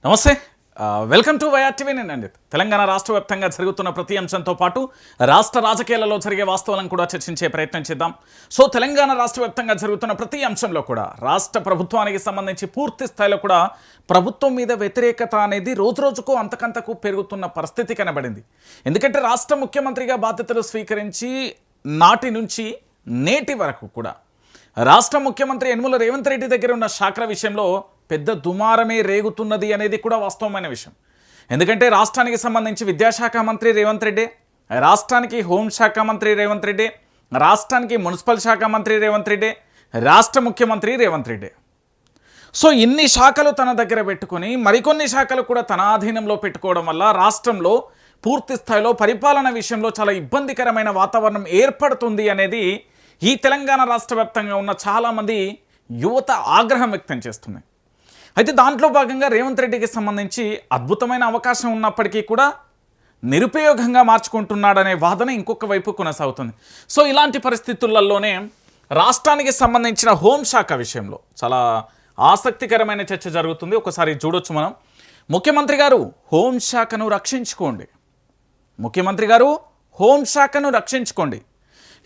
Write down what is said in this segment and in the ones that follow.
నమస్తే welcome to YR TV. నేను అండి తెలంగాణ రాష్ట్ర వ్యాప్తంగా జరుగుతున్న ప్రతి అంశంతో పాటు రాష్ట్ర రాజకీయాలలో జరిగే వాస్తవాలను కూడా చర్చించే ప్రయత్నం చేద్దాం. సో తెలంగాణ రాష్ట్ర వ్యాప్తంగా జరుగుతున్న ప్రతి అంశంలో కూడా రాష్ట్ర ప్రభుత్వానికి సంబంధించి పూర్తి స్థాయిలో కూడా ప్రభుత్వం మీద వ్యతిరేకత అనేది రోజురోజుకు అంతకంతకు పెరుగుతున్న పరిస్థితి కనబడింది. ఎందుకంటే రాష్ట్ర ముఖ్యమంత్రిగా బాధ్యతలు స్వీకరించి నాటి నుంచి నేటి వరకు కూడా రాష్ట్ర ముఖ్యమంత్రి యనమల రేవంత్ రెడ్డి దగ్గర ఉన్న శాఖల విషయంలో పెద్ద దుమారమే రేగుతున్నది అనేది కూడా వాస్తవమైన విషయం. ఎందుకంటే రాష్ట్రానికి సంబంధించి విద్యాశాఖ మంత్రి రేవంత్ రెడ్డి, రాష్ట్రానికి హోంశాఖ మంత్రి రేవంత్ రెడ్డి, రాష్ట్రానికి మున్సిపల్ శాఖ మంత్రి రేవంత్ రెడ్డి, రాష్ట్ర ముఖ్యమంత్రి రేవంత్ రెడ్డి. సో ఇన్ని శాఖలు తన దగ్గర పెట్టుకొని మరికొన్ని శాఖలు కూడా తన ఆధీనంలో పెట్టుకోవడం వల్ల రాష్ట్రంలో పూర్తి స్థాయిలో పరిపాలన విషయంలో చాలా ఇబ్బందికరమైన వాతావరణం ఏర్పడుతుంది అనేది ఈ తెలంగాణ రాష్ట్ర వ్యాప్తంగా ఉన్న చాలామంది యువత ఆగ్రహం వ్యక్తం చేస్తుంది. అయితే దాంట్లో భాగంగా రేవంత్ రెడ్డికి సంబంధించి అద్భుతమైన అవకాశం ఉన్నప్పటికీ కూడా నిరుపయోగంగా మార్చుకుంటున్నాడనే వాదన ఇంకొక వైపు కొనసాగుతుంది. సో ఇలాంటి పరిస్థితులలోనే రాష్ట్రానికి సంబంధించిన హోంశాఖ విషయంలో చాలా ఆసక్తికరమైన చర్చ జరుగుతుంది. ఒకసారి చూడొచ్చు మనం. ముఖ్యమంత్రి గారు హోంశాఖను రక్షించుకోండి, ముఖ్యమంత్రి గారు హోంశాఖను రక్షించుకోండి.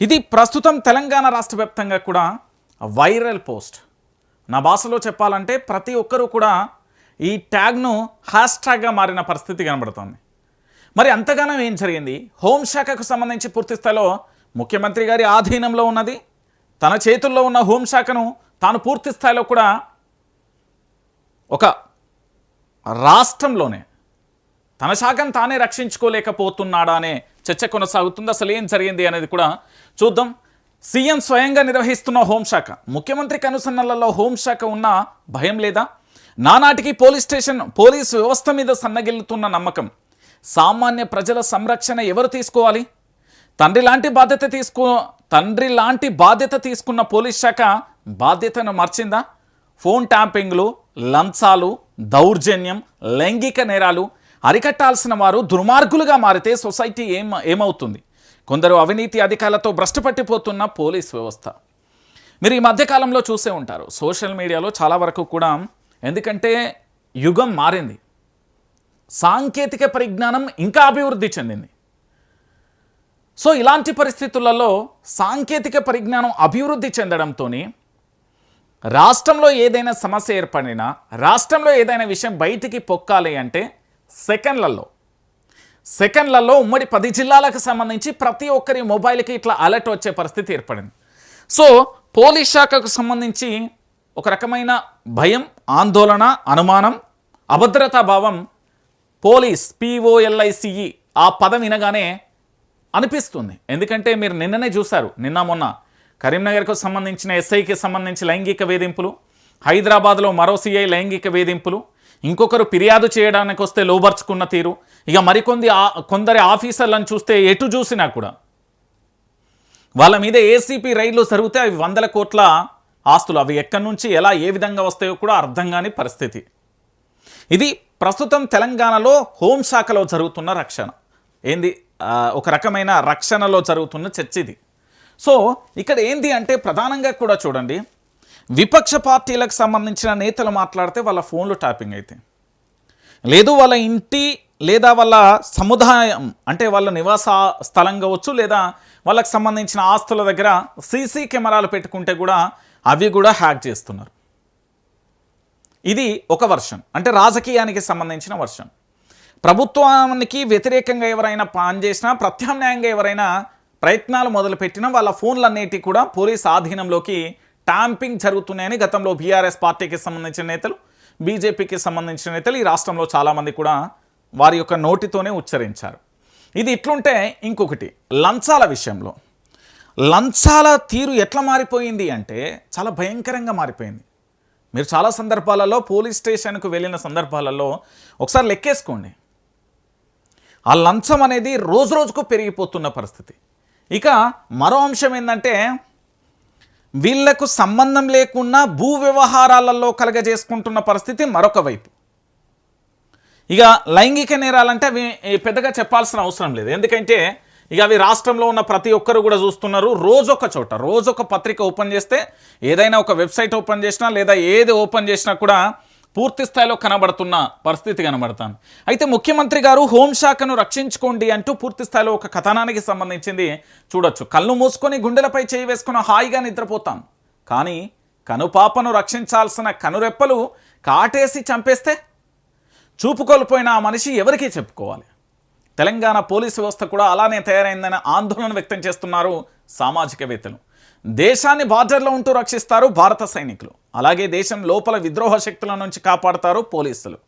ఇది ప్రస్తుతం తెలంగాణ రాష్ట్ర వ్యాప్తంగా కూడా వైరల్ పోస్ట్. నా భాషలో చెప్పాలంటే ప్రతి ఒక్కరూ కూడా ఈ ట్యాగ్ను హ్యాష్ ట్యాగ్గా మారిన పరిస్థితి కనబడుతుంది. మరి అంతగానో ఏం జరిగింది? హోంశాఖకు సంబంధించి పూర్తి స్థాయిలో ముఖ్యమంత్రి గారి ఆధీనంలో ఉన్నది, తన చేతుల్లో ఉన్న హోంశాఖను తాను పూర్తి స్థాయిలో కూడా ఒక రాష్ట్రంలోనే తన శాఖను తానే రక్షించుకోలేకపోతున్నాడా అనే చర్చ కొనసాగుతుంది. అసలు ఏం జరిగింది అనేది కూడా చూద్దాం. సీఎం స్వయంగా నిర్వహిస్తున్న హోంశాఖ, ముఖ్యమంత్రికి అనుసరణలలో హోంశాఖ ఉన్న భయం లేదా? నానాటికి పోలీస్ వ్యవస్థ మీద సన్నగిల్లుతున్న నమ్మకం. సామాన్య ప్రజల సంరక్షణ ఎవరు తీసుకోవాలి? తండ్రి లాంటి బాధ్యత తీసుకున్న పోలీస్ శాఖ బాధ్యతను మర్చిందా? ఫోన్ ట్యాంపింగ్లు, లంచాలు, దౌర్జన్యం, లైంగిక నేరాలు అరికట్టాల్సిన వారు దుర్మార్గులుగా మారితే సొసైటీ ఏమవుతుంది? కొందరు అవినీతి అధికారులతో భ్రష్టపట్టిపోతున్న పోలీస్ వ్యవస్థ. మీరు ఈ మధ్యకాలంలో చూసే ఉంటారు సోషల్ మీడియాలో చాలా వరకు కూడా. ఎందుకంటే యుగం మారింది, సాంకేతిక పరిజ్ఞానం ఇంకా అభివృద్ధి చెందింది. సో ఇలాంటి పరిస్థితులలో సాంకేతిక పరిజ్ఞానం అభివృద్ధి చెందడంతో రాష్ట్రంలో ఏదైనా సమస్య ఏర్పడినా, రాష్ట్రంలో ఏదైనా విషయం బయటికి పొక్కాలి అంటే సెకండ్లలో ఉమ్మడి 10 జిల్లాలకు సంబంధించి ప్రతి ఒక్కరి మొబైల్కి ఇట్లా అలర్ట్ వచ్చే పరిస్థితి ఏర్పడింది. సో పోలీస్ శాఖకు సంబంధించి ఒక రకమైన భయం, ఆందోళన, అనుమానం, అభద్రతా భావం పోలీస్ POLICE ఆ పదం వినగానే అనిపిస్తుంది. ఎందుకంటే మీరు నిన్ననే చూశారు, నిన్న మొన్న కరీంనగర్కు సంబంధించిన SIకి సంబంధించి లైంగిక వేధింపులు, హైదరాబాద్లో మరో CI లైంగిక వేధింపులు, ఇంకొకరు ఫిర్యాదు చేయడానికి వస్తే లోబర్చుకున్న తీరు, ఇక కొందరి ఆఫీసర్లను చూస్తే ఎటు చూసినా కూడా వాళ్ళ మీద ACP రైడ్లు జరిగితే అవి 100 కోట్ల ఆస్తులు, అవి ఎక్కడి నుంచి ఎలా ఏ విధంగా వస్తాయో కూడా అర్థం కాని పరిస్థితి. ఇది ప్రస్తుతం తెలంగాణలో హోంశాఖలో జరుగుతున్న రక్షణ ఏంది, ఒక రకమైన రక్షణలో జరుగుతున్న చర్చ ఇది. సో ఇక్కడ ఏంది అంటే ప్రధానంగా కూడా చూడండి, విపక్ష పార్టీలకు సంబంధించిన నేతలు మాట్లాడితే వాళ్ళ ఫోన్లు ట్యాపింగ్ అయితే, లేదు వాళ్ళ ఇంటి లేదా వాళ్ళ సముదాయం అంటే వాళ్ళ నివాస స్థలం కావచ్చు, లేదా వాళ్ళకి సంబంధించిన ఆస్తుల దగ్గర CC కెమెరాలు పెట్టుకుంటే కూడా అవి కూడా హ్యాక్ చేస్తున్నారు. ఇది ఒక వర్షన్, అంటే రాజకీయానికి సంబంధించిన వర్షన్. ప్రభుత్వానికి వ్యతిరేకంగా ఎవరైనా పనిచేసినా, ప్రత్యామ్నాయంగా ఎవరైనా ప్రయత్నాలు మొదలుపెట్టినా వాళ్ళ ఫోన్లన్నిటి కూడా పోలీస్ ఆధీనంలోకి ట్యాంపింగ్ జరుగుతున్నాయని గతంలో BRS పార్టీకి సంబంధించిన నేతలు, BJPకి సంబంధించిన నేతలు ఈ రాష్ట్రంలో చాలామంది కూడా వారి యొక్క నోటితోనే ఉచ్చరించారు. ఇది ఇట్లుంటే ఇంకొకటి లంచాల విషయంలో, లంచాల తీరు ఎట్లా మారిపోయింది అంటే చాలా భయంకరంగా మారిపోయింది. మీరు చాలా సందర్భాలలో పోలీస్ స్టేషన్కు వెళ్ళిన సందర్భాలలో ఒకసారి లెక్కేసుకోండి, ఆ లంచం అనేది రోజుకు పెరిగిపోతున్న పరిస్థితి. ఇక మరో అంశం ఏంటంటే వీళ్లకు సంబంధం లేకుండా భూ వ్యవహారాలలో కలగజేసుకుంటున్న పరిస్థితి మరొక వైపు. ఇక లైంగిక నేరాలంటే అవి పెద్దగా చెప్పాల్సిన అవసరం లేదు, ఎందుకంటే ఇక అవి రాష్ట్రంలో ఉన్న ప్రతి ఒక్కరు కూడా చూస్తున్నారు. రోజొక పత్రిక ఓపెన్ చేస్తే, ఏదైనా ఒక వెబ్సైట్ ఓపెన్ చేసినా లేదా ఏది ఓపెన్ చేసినా కూడా పూర్తి స్థాయిలో కనబడుతున్న పరిస్థితి కనబడతాను. అయితే ముఖ్యమంత్రి గారు హోంశాఖను రక్షించుకోండి అంటూ పూర్తి స్థాయిలో ఒక కథనానికి సంబంధించింది చూడొచ్చు. కళ్ళు మూసుకొని గుండెలపై చేయి వేసుకుని హాయిగా నిద్రపోతాం, కానీ కనుపాపను రక్షించాల్సిన కనురెప్పలు కాటేసి చంపేస్తే చూపు కోల్పోయిన ఆ మనిషి ఎవరికీ చెప్పుకోవాలి. తెలంగాణ పోలీసు వ్యవస్థ కూడా అలానే తయారైందని ఆందోళన వ్యక్తం చేస్తున్నారు సామాజికవేత్తలు. దేశాన్ని బార్డర్లో ఉంటూ రక్షిస్తారు భారత సైనికులు, అలాగే దేశం లోపల విద్రోహ శక్తుల నుంచి కాపాడతారు పోలీసులు.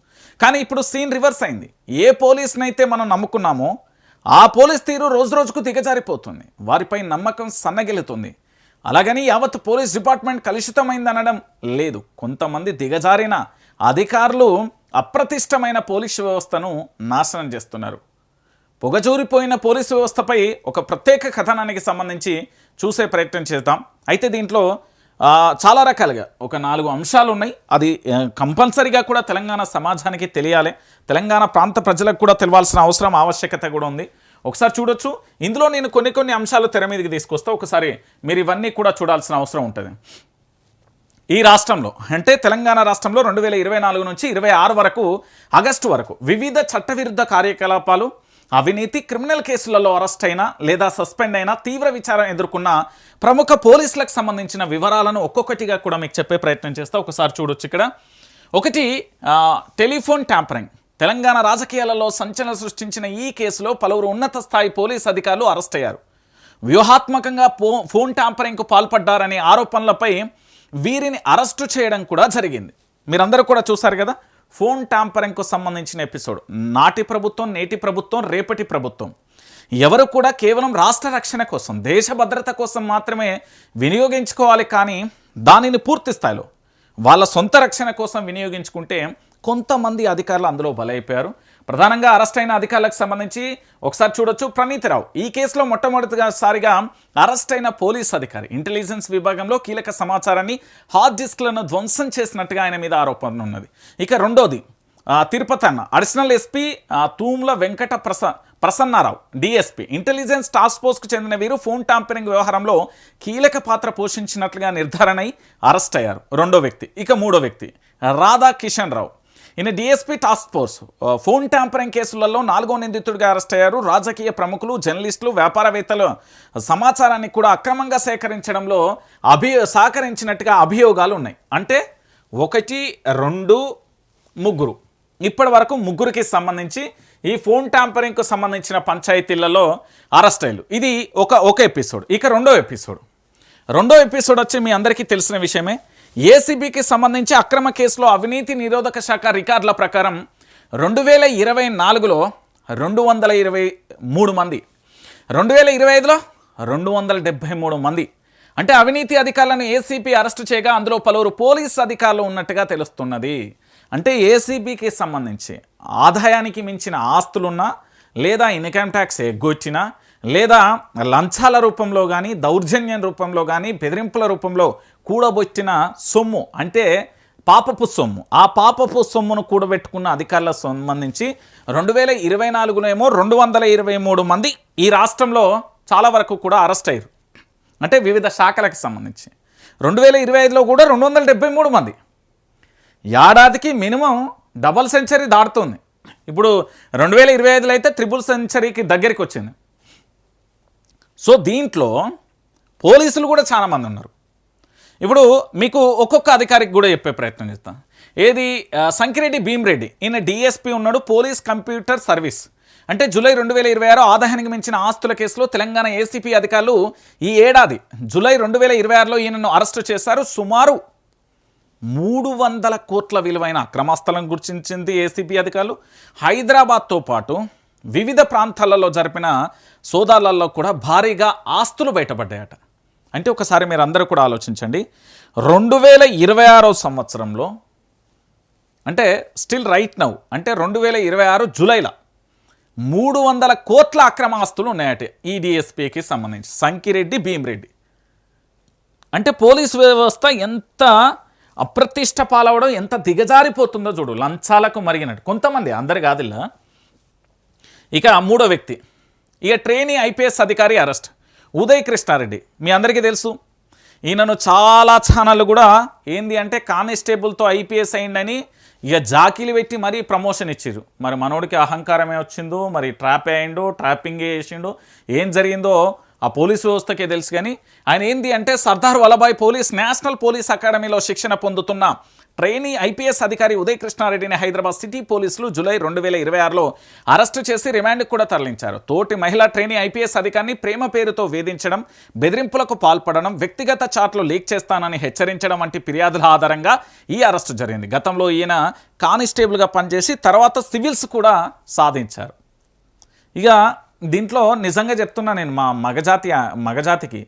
కానీ ఇప్పుడు సీన్ రివర్స్ అయింది. ఏ పోలీసునైతే మనం నమ్ముకున్నామో ఆ పోలీస్ తీరు రోజు రోజుకు దిగజారిపోతుంది, వారిపై నమ్మకం సన్నగిలుతుంది. అలాగని యావత్ పోలీస్ డిపార్ట్మెంట్ కలుషితమైందనడం లేదు. కొంతమంది దిగజారిన అధికారులు అప్రతిష్టమైన పోలీసు వ్యవస్థను నాశనం చేస్తున్నారు. పొగజూరిపోయిన పోలీసు వ్యవస్థపై ఒక ప్రత్యేక కథనానికి సంబంధించి చూసే ప్రయత్నం చేద్దాం. అయితే దీంట్లో చాలా రకాలుగా ఒక 4 అంశాలు ఉన్నాయి. అది కంపల్సరీగా కూడా తెలంగాణ సమాజానికి తెలియాలి, తెలంగాణ ప్రాంత ప్రజలకు కూడా తెలవాల్సిన అవసరం ఆవశ్యకత కూడా ఉంది. ఒకసారి చూడొచ్చు. ఇందులో నేను కొన్ని అంశాలు తెర మీదకి తీసుకొస్తా, ఒకసారి మీరు ఇవన్నీ కూడా చూడాల్సిన అవసరం ఉంటుంది. ఈ రాష్ట్రంలో అంటే తెలంగాణ రాష్ట్రంలో 2024 నుంచి 26 వరకు ఆగస్టు వరకు వివిధ చట్టవిరుద్ధ కార్యకలాపాలు, అవినీతి, క్రిమినల్ కేసులలో అరెస్ట్ అయినా లేదా సస్పెండ్ అయినా తీవ్ర విచారణ ఎదుర్కొన్న ప్రముఖ పోలీసులకు సంబంధించిన వివరాలను ఒక్కొక్కటిగా కూడా మీకు చెప్పే ప్రయత్నం చేస్తా. ఒకసారి చూడొచ్చు. ఇక్కడ ఒకటి టెలిఫోన్ ట్యాంపరింగ్. తెలంగాణ రాజకీయాలలో సంచలనం సృష్టించిన ఈ కేసులో పలువురు ఉన్నత స్థాయి పోలీస్ అధికారులు అరెస్ట్ అయ్యారు. వ్యూహాత్మకంగా ఫోన్ ట్యాంపరింగ్కు పాల్పడ్డారనే ఆరోపణలపై వీరిని అరెస్టు చేయడం కూడా జరిగింది. మీరందరూ కూడా చూశారు కదా ఫోన్ ట్యాంపరింగ్కు సంబంధించిన ఎపిసోడ్. నాటి ప్రభుత్వం, నేటి ప్రభుత్వం, రేపటి ప్రభుత్వం ఎవరు కూడా కేవలం రాష్ట్ర రక్షణ కోసం, దేశ భద్రత కోసం మాత్రమే వినియోగించుకోవాలి, కానీ దానిని పూర్తి స్థాయిలో వాళ్ళ సొంత రక్షణ కోసం వినియోగించుకుంటే కొంతమంది అధికారులు అందులో బలైపోయారు. ప్రధానంగా అరెస్ట్ అయిన అధికారులకు సంబంధించి ఒకసారి చూడొచ్చు. ప్రణీత్ రావు ఈ కేసులో మొట్టమొదటిసారిగా అరెస్ట్ అయిన పోలీస్ అధికారి. ఇంటెలిజెన్స్ విభాగంలో కీలక సమాచారాన్ని హార్డ్ డిస్క్లను ధ్వంసం చేసినట్టుగా ఆయన మీద ఆరోపణ ఉన్నది. ఇక రెండోది తిరుపతి అన్న additional SP Tumla Venkata Prasanna Rao DSP. Intelligence task ఫోర్స్కు చెందిన వీరు ఫోన్ ట్యాంపరింగ్ వ్యవహారంలో కీలక పాత్ర పోషించినట్లుగా నిర్ధారణ అయి అరెస్ట్ అయ్యారు. రెండో వ్యక్తి. ఇక మూడో వ్యక్తి రాధా కిషన్ రావు. ఈయన DSP task force phone tampering కేసులలో 4వ నిందితుడిగా అరెస్ట్ అయ్యారు. రాజకీయ ప్రముఖులు, జర్నలిస్టులు, వ్యాపారవేత్తలు సమాచారాన్ని కూడా అక్రమంగా సేకరించడంలో సహకరించినట్టుగా అభియోగాలు ఉన్నాయి. అంటే 1, 2, 3 ఇప్పటి వరకు 3కి సంబంధించి ఈ ఫోన్ ట్యాంపరింగ్కు సంబంధించిన పంచాయతీలలో అరెస్ట్ అయ్యారు. ఇది ఒక ఎపిసోడ్. ఇక రెండో ఎపిసోడ్ వచ్చి మీ అందరికీ తెలిసిన విషయమే. ఏసీబీకి సంబంధించి అక్రమ కేసులో అవినీతి నిరోధక శాఖ రికార్డుల ప్రకారం 2024లో 223 మంది, 2025లో 273 మంది అంటే అవినీతి అధికారులను ఏసీబీ అరెస్టు చేయగా అందులో పలువురు పోలీస్ అధికారులు ఉన్నట్టుగా తెలుస్తున్నది. అంటే ఏసీబీకి సంబంధించి ఆదాయానికి మించిన ఆస్తులున్నా, లేదా ఇన్కమ్ ట్యాక్స్ ఎగ్గొచ్చినా, లేదా లంచాల రూపంలో కానీ, దౌర్జన్యం రూపంలో కానీ, బెదిరింపుల రూపంలో కూడబొట్టిన సొమ్ము అంటే పాపపు సొమ్ము, ఆ పాపపు సొమ్మును కూడబెట్టుకున్న అధికారులకు సంబంధించి 2024లో ఏమో 223 మంది ఈ రాష్ట్రంలో చాలా వరకు కూడా అరెస్ట్ అయ్యారు. అంటే వివిధ శాఖలకు సంబంధించి 2025లో కూడా 273 మంది. ఏడాదికి మినిమం డబల్ సెంచరీ దాటుతుంది. ఇప్పుడు 2025లో అయితే ట్రిపుల్ సెంచరీకి దగ్గరికి వచ్చింది. సో దీంట్లో పోలీసులు కూడా చాలామంది ఉన్నారు. ఇప్పుడు మీకు ఒక్కొక్క అధికారికి కూడా చెప్పే ప్రయత్నం చేస్తాను. ఏది సంకిరెడ్డి భీమ్రెడ్డి, ఈయన డిఎస్పీ ఉన్నాడు, పోలీస్ కంప్యూటర్ సర్వీస్. అంటే జూలై 2026 ఆదాయానికి మించిన ఆస్తుల కేసులో తెలంగాణ ఏసీపీ అధికారులు ఈ ఏడాది జూలై 2026లో ఈయనను అరెస్టు చేశారు. సుమారు 300 కోట్ల విలువైన అక్రమాస్తులను గుర్తించింది ఏసీపీ అధికారులు. హైదరాబాద్తో పాటు వివిధ ప్రాంతాలలో జరిపిన సోదాలలో కూడా భారీగా ఆస్తులు బయటపడ్డాయట. అంటే ఒకసారి మీరు అందరూ కూడా ఆలోచించండి. 2026 సంవత్సరంలో అంటే స్టిల్ రైట్ నౌ అంటే 2026 జూలైలో 300 కోట్ల అక్రమ ఆస్తులు ఉన్నాయట ఈ డిఎస్పీకి సంబంధించి, సంకిరెడ్డి భీమ్రెడ్డి. అంటే పోలీసు వ్యవస్థ ఎంత అప్రతిష్ట పాలవడం, ఎంత దిగజారిపోతుందో చూడు, లంచాలకు మరిగినట్టు. కొంతమంది, అందరు కాదిల్లా. ఇక మూడో వ్యక్తి, ఇక ట్రైనీ ఐపీఎస్ అధికారి అరెస్ట్ ఉదయ్ కృష్ణారెడ్డి. మీ అందరికీ తెలుసు, ఈయనను చాలా ఛానళ్ళు కూడా ఏంది అంటే కానిస్టేబుల్తో ఐపీఎస్ అయిందని ఇక జాకీలు పెట్టి మరీ ప్రమోషన్ ఇచ్చిర్రు. మరి మనోడికి అహంకారమే వచ్చిందో, మరి ట్రాప్ అయ్యిండో, ట్రాపింగ్ చేసిండో, ఏం జరిగిందో ఆ పోలీసు వ్యవస్థకే తెలుసు. కానీ ఆయన ఏంది అంటే సర్దార్ వల్లభాయ్ నేషనల్ పోలీస్ అకాడమీలో శిక్షణ పొందుతున్న ట్రైనీ ఐపీఎస్ అధికారి ఉదయ్ కృష్ణారెడ్డిని హైదరాబాద్ సిటీ పోలీసులు జూలై 2026లో అరెస్టు చేసి రిమాండ్కు కూడా తరలించారు. తోటి మహిళా ట్రైనీ ఐపీఎస్ అధికారిని ప్రేమ పేరుతో వేధించడం, బెదిరింపులకు పాల్పడడం, వ్యక్తిగత చాట్లు లీక్ చేస్తానని హెచ్చరించడం వంటి ఫిర్యాదుల ఆధారంగా ఈ అరెస్టు జరిగింది. గతంలో ఈయన కానిస్టేబుల్గా పనిచేసి తర్వాత సివిల్స్ కూడా సాధించారు. ఇక దీంట్లో నిజంగా చెప్తున్నా నేను, మా మగజాతికి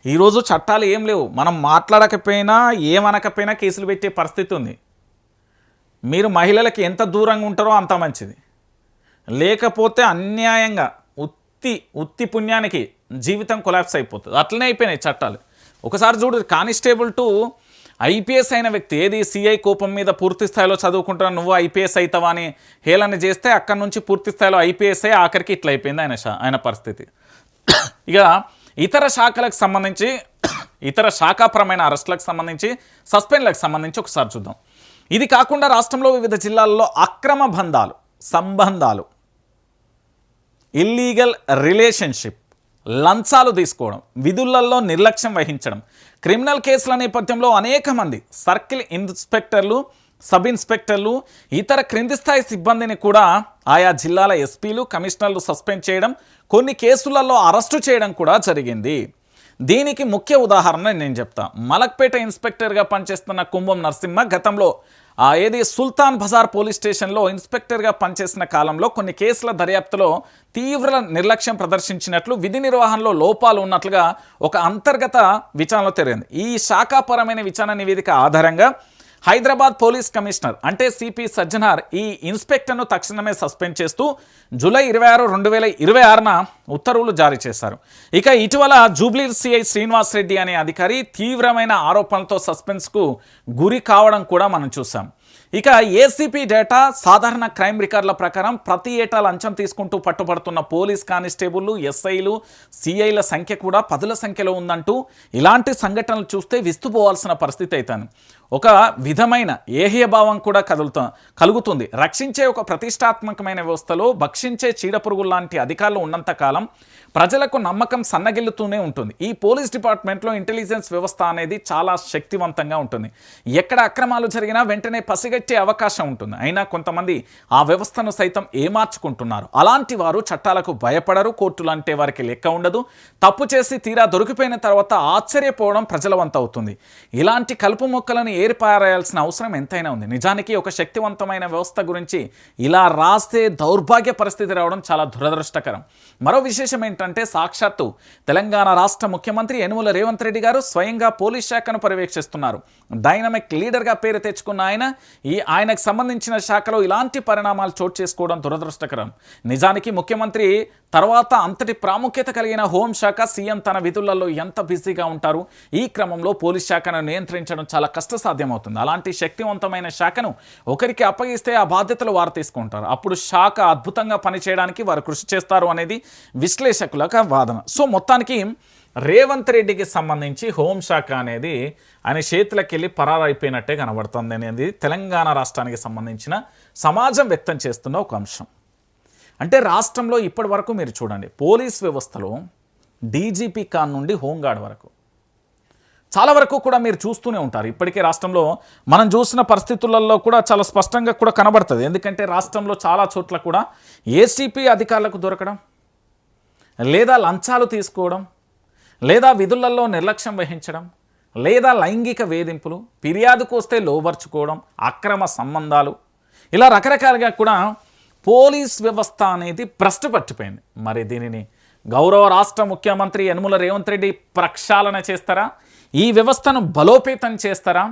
ఈరోజు చట్టాలు ఏం లేవు. మనం మాట్లాడకపోయినా ఏమనకపోయినా కేసులు పెట్టే పరిస్థితి ఉంది. మీరు మహిళలకి ఎంత దూరంగా ఉంటారో అంత మంచిది. లేకపోతే అన్యాయంగా ఉత్తి పుణ్యానికి జీవితం కొలాప్స్ అయిపోతుంది. అట్లనే అయిపోయినాయి చట్టాలు. ఒకసారి చూడు, కానిస్టేబుల్ టు ఐపీఎస్ అయిన వ్యక్తి, ఏది సిఐ కోపం మీద పూర్తి స్థాయిలో చదువుకుంటున్నా నువ్వు ఐపీఎస్ అవుతావా అని హేళన చేస్తే అక్కడి నుంచి పూర్తి స్థాయిలో ఐపీఎస్ అయ్యి ఆఖరికి ఇట్లా అయిపోయింది ఆయన పరిస్థితి. ఇక ఇతర శాఖలకు సంబంధించి, ఇతర శాఖాపరమైన అరెస్టులకు సంబంధించి, సస్పెండ్లకు సంబంధించి ఒకసారి చూద్దాం. ఇది కాకుండా రాష్ట్రంలో వివిధ జిల్లాల్లో అక్రమ సంబంధాలు, ఇల్లీగల్ రిలేషన్షిప్, లంచాలు తీసుకోవడం, విధులలో నిర్లక్ష్యం వహించడం, క్రిమినల్ కేసుల నేపథ్యంలో అనేక మంది సర్కిల్ ఇన్స్పెక్టర్లు, సబ్ ఇన్స్పెక్టర్లు, ఇతర క్రింది స్థాయి సిబ్బందిని కూడా ఆయా జిల్లాల ఎస్పీలు, కమిషనర్లు సస్పెండ్ చేయడం, కొన్ని కేసులలో అరెస్టు చేయడం కూడా జరిగింది. దీనికి ముఖ్య ఉదాహరణ నేను చెప్తా. మలక్పేట ఇన్స్పెక్టర్గా పనిచేస్తున్న కుంభం నరసింహ గతంలో ఏది సుల్తాన్ బజార్ పోలీస్ స్టేషన్లో ఇన్స్పెక్టర్గా పనిచేసిన కాలంలో కొన్ని కేసుల దర్యాప్తులో తీవ్ర నిర్లక్ష్యం ప్రదర్శించినట్లు, విధి నిర్వహణలో లోపాలు ఉన్నట్లుగా ఒక అంతర్గత విచారణలో తేలింది. ఈ శాఖాపరమైన విచారణ నివేదిక ఆధారంగా హైదరాబాద్ పోలీస్ కమిషనర్ అంటే సిపి సజ్జనార్ ఈ ఇన్స్పెక్టర్ను తక్షణమే సస్పెండ్ చేస్తూ జూలై 26, 2026న ఉత్తర్వులు జారీ చేశారు. ఇక ఇటీవల జూబ్లీ సిఐ శ్రీనివాస్ రెడ్డి అనే అధికారి తీవ్రమైన ఆరోపణలతో సస్పెన్స్కు గురి కావడం కూడా మనం చూసాం. ఇక ఏసీపీ డేటా, సాధారణ క్రైమ్ రికార్డుల ప్రకారం ప్రతి ఏటా లంచం తీసుకుంటూ పట్టుబడుతున్న పోలీస్ కానిస్టేబుళ్లు, ఎస్ఐలు, సిఐల సంఖ్య కూడా 10ల సంఖ్యలో ఉందంటూ ఇలాంటి సంఘటనలు చూస్తే విస్తుపోవాల్సిన పరిస్థితి అవుతాను. ఒక విధమైన ఏహ్యభావం కూడా కలుగుతుంది. రక్షించే ఒక ప్రతిష్టాత్మకమైన వ్యవస్థలో భక్షించే చీడపురుగులు లాంటి అధికారులు ఉన్నంతకాలం ప్రజలకు నమ్మకం సన్నగిల్లుతూనే ఉంటుంది. ఈ పోలీస్ డిపార్ట్మెంట్లో ఇంటెలిజెన్స్ వ్యవస్థ అనేది చాలా శక్తివంతంగా ఉంటుంది. ఎక్కడ అక్రమాలు జరిగినా వెంటనే పసిగట్టే అవకాశం ఉంటుంది. అయినా కొంతమంది ఆ వ్యవస్థను సైతం ఏమార్చుకుంటున్నారు. అలాంటి వారు చట్టాలకు భయపడరు, కోర్టులు అంటే వారికి లెక్క ఉండదు. తప్పు చేసి తీరా దొరికిపోయిన తర్వాత ఆశ్చర్యపోవడం ప్రజల వంత అవుతుంది. ఇలాంటి కలుపు మొక్కలను ఏర్పారాయాల్సిన అవసరం ఎంతైనా ఉంది. నిజానికి ఒక శక్తివంతమైన వ్యవస్థ గురించి ఇలా రాస్తే దౌర్భాగ్య పరిస్థితి రావడం చాలా దురదృష్టకరం. మరో విశేషం ఏంటంటే సాక్షాత్తు తెలంగాణ రాష్ట్ర ముఖ్యమంత్రి యనుమల రేవంత్ రెడ్డి గారు స్వయంగా పోలీస్ శాఖను పర్యవేక్షిస్తున్నారు. డైనమిక్ లీడర్గా పేరు తెచ్చుకున్న ఆయనకు సంబంధించిన శాఖలో ఇలాంటి పరిణామాలు చోటు చేసుకోవడం దురదృష్టకరం. నిజానికి ముఖ్యమంత్రి తర్వాత అంతటి ప్రాముఖ్యత కలిగిన హోంశాఖ, సీఎం తన విధులలో ఎంత బిజీగా ఉంటారు. ఈ క్రమంలో పోలీస్ శాఖను నియంత్రించడం చాలా కష్టసాధ్యమవుతుంది. అలాంటి శక్తివంతమైన శాఖను ఒకరికి అప్పగిస్తే ఆ బాధ్యతలు వారు తీసుకుంటారు. అప్పుడు శాఖ అద్భుతంగా పనిచేయడానికి వారు కృషి చేస్తారు అనేది విశ్లేషకుల వాదన. సో మొత్తానికి రేవంత్ రెడ్డికి సంబంధించి హోంశాఖ అనేది ఆయన చేతులకు వెళ్ళి పరారైపోయినట్టే కనబడుతుంది అనేది తెలంగాణ రాష్ట్రానికి సంబంధించిన సమాజం వ్యక్తం చేస్తున్న ఒక అంశం. అంటే రాష్ట్రంలో ఇప్పటి వరకు మీరు చూడండి, పోలీస్ వ్యవస్థలో డీజీపీ ఖాన్ నుండి హోంగార్డ్ వరకు చాలా వరకు కూడా మీరు చూస్తూనే ఉంటారు. ఇప్పటికే రాష్ట్రంలో మనం చూసిన పరిస్థితులలో కూడా చాలా స్పష్టంగా కూడా కనబడుతుంది. ఎందుకంటే రాష్ట్రంలో చాలా చోట్ల కూడా ఏసీపీ అధికారులకు దొరకడం, లేదా లంచాలు తీసుకోవడం, లేదా విధులలో నిర్లక్ష్యం వహించడం, లేదా లైంగిక వేధింపులు, ఫిర్యాదుకు వస్తే లోబర్చుకోవడం, అక్రమ సంబంధాలు, ఇలా రకరకాలుగా కూడా పోలీస్ వ్యవస్థ అనేది భ్రష్టు పట్టిపోయింది. మరి దీనిని గౌరవ రాష్ట్ర ముఖ్యమంత్రి యనుమల రేవంత్ రెడ్డి ప్రక్షాళన చేస్తారా? ఈ వ్యవస్థను బలోపేతం చేస్తారా?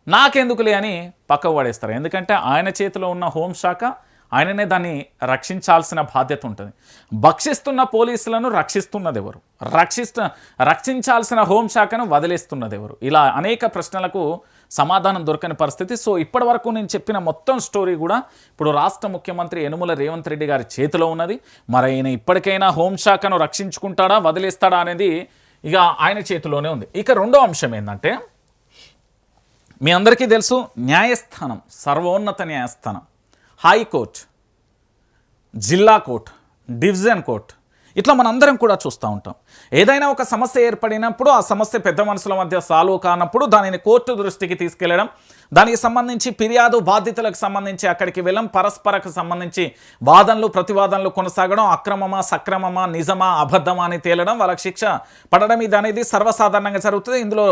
నాకెందుకులే అని పక్కకు పడేస్తారా? ఎందుకంటే ఆయన చేతిలో ఉన్న హోంశాఖ, ఆయననే దాన్ని రక్షించాల్సిన బాధ్యత ఉంటుంది. భక్షిస్తున్న పోలీసులను రక్షిస్తున్నది ఎవరు? రక్షించాల్సిన హోంశాఖను వదిలేస్తున్నది ఎవరు? ఇలా అనేక ప్రశ్నలకు సమాధానం దొరకని పరిస్థితి. సో ఇప్పటి వరకు నేను చెప్పిన మొత్తం స్టోరీ కూడా ఇప్పుడు రాష్ట్ర ముఖ్యమంత్రి యనుమల రేవంత్ రెడ్డి గారి చేతిలో ఉన్నది. మరి ఆయన ఇప్పటికైనా హోంశాఖను రక్షించుకుంటాడా, వదిలేస్తాడా అనేది ఇక ఆయన చేతిలోనే ఉంది. ఇక రెండో అంశం ఏంటంటే మీ అందరికీ తెలుసు, న్యాయస్థానం, సర్వోన్నత న్యాయస్థానం, హైకోర్టు, జిల్లా కోర్టు, డివిజన్ కోర్టు, ఇట్లా మనందరం కూడా చూస్తూ ఉంటాం. ఏదైనా ఒక సమస్య ఏర్పడినప్పుడు ఆ సమస్య పెద్ద మనుషుల మధ్య సాల్వ్ కానప్పుడు దానిని కోర్టు దృష్టికి తీసుకెళ్లడం, దానికి సంబంధించి ఫిర్యాదు బాధ్యతలకు సంబంధించి అక్కడికి వెళ్ళం, పరస్పరకు సంబంధించి వాదనలు ప్రతివాదనలు కొనసాగడం, అక్రమమా సక్రమమా నిజమా అబద్ధమా అని తేలడం, వాళ్ళకి శిక్ష పడడం, ఇది అనేది సర్వసాధారణంగా జరుగుతుంది. ఇందులో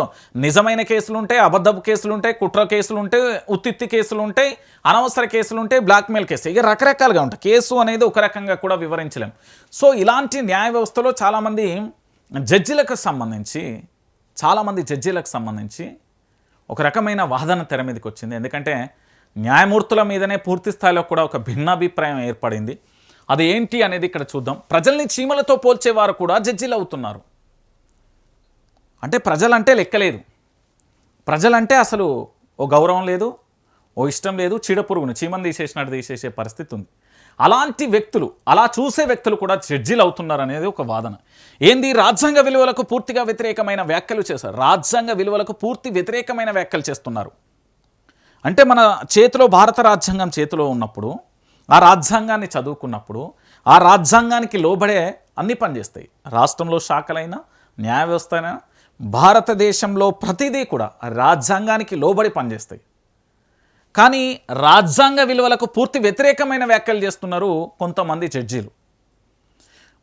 నిజమైన కేసులు ఉంటాయి, అబద్ధపు కేసులు ఉంటాయి, కుట్ర కేసులు ఉంటాయి, ఉత్తిత్తి కేసులు ఉంటాయి, అనవసర కేసులు ఉంటాయి, బ్లాక్మెయిల్ కేసు, ఇక రకరకాలుగా ఉంటాయి. కేసు అనేది ఒక రకంగా కూడా వివరించలేం. సో ఇలాంటి న్యాయ వ్యవస్థలో చాలామంది జడ్జిలకు సంబంధించి ఒక రకమైన వాదన తెర మీదకి వచ్చింది. ఎందుకంటే న్యాయమూర్తుల మీదనే పూర్తి స్థాయిలో కూడా ఒక భిన్నాభిప్రాయం ఏర్పడింది. అది ఏంటి అనేది ఇక్కడ చూద్దాం. ప్రజల్ని చీమలతో పోల్చేవారు కూడా జడ్జిలు అవుతున్నారు. అంటే ప్రజలంటే లెక్కలేదు, ప్రజలంటే అసలు ఓ గౌరవం లేదు, ఓ ఇష్టం లేదు, చీడపురుగును చీమను తీసేసినట్టు తీసేసే పరిస్థితి ఉంది. అలాంటి వ్యక్తులు, అలా చూసే వ్యక్తులు కూడా జడ్జిలు అవుతున్నారు అనేది ఒక వాదన. ఏంది, రాజ్యాంగ విలువలకు పూర్తిగా వ్యతిరేకమైన వ్యాఖ్యలు చేశారు. రాజ్యాంగ విలువలకు పూర్తి వ్యతిరేకమైన వ్యాఖ్యలు చేస్తున్నారు. అంటే మన చేతిలో భారత రాజ్యాంగం చేతిలో ఉన్నప్పుడు, ఆ రాజ్యాంగాన్ని చదువుకున్నప్పుడు, ఆ రాజ్యాంగానికి లోబడే అన్ని పనిచేస్తాయి. రాష్ట్రంలో శాఖలైనా, న్యాయ వ్యవస్థ అయినా, భారతదేశంలో ప్రతిదీ కూడా రాజ్యాంగానికి లోబడి పనిచేస్తాయి. కానీ రాజ్యాంగ విలువలకు పూర్తి వ్యతిరేకమైన వ్యాఖ్యలు చేస్తున్నారు కొంతమంది జడ్జీలు.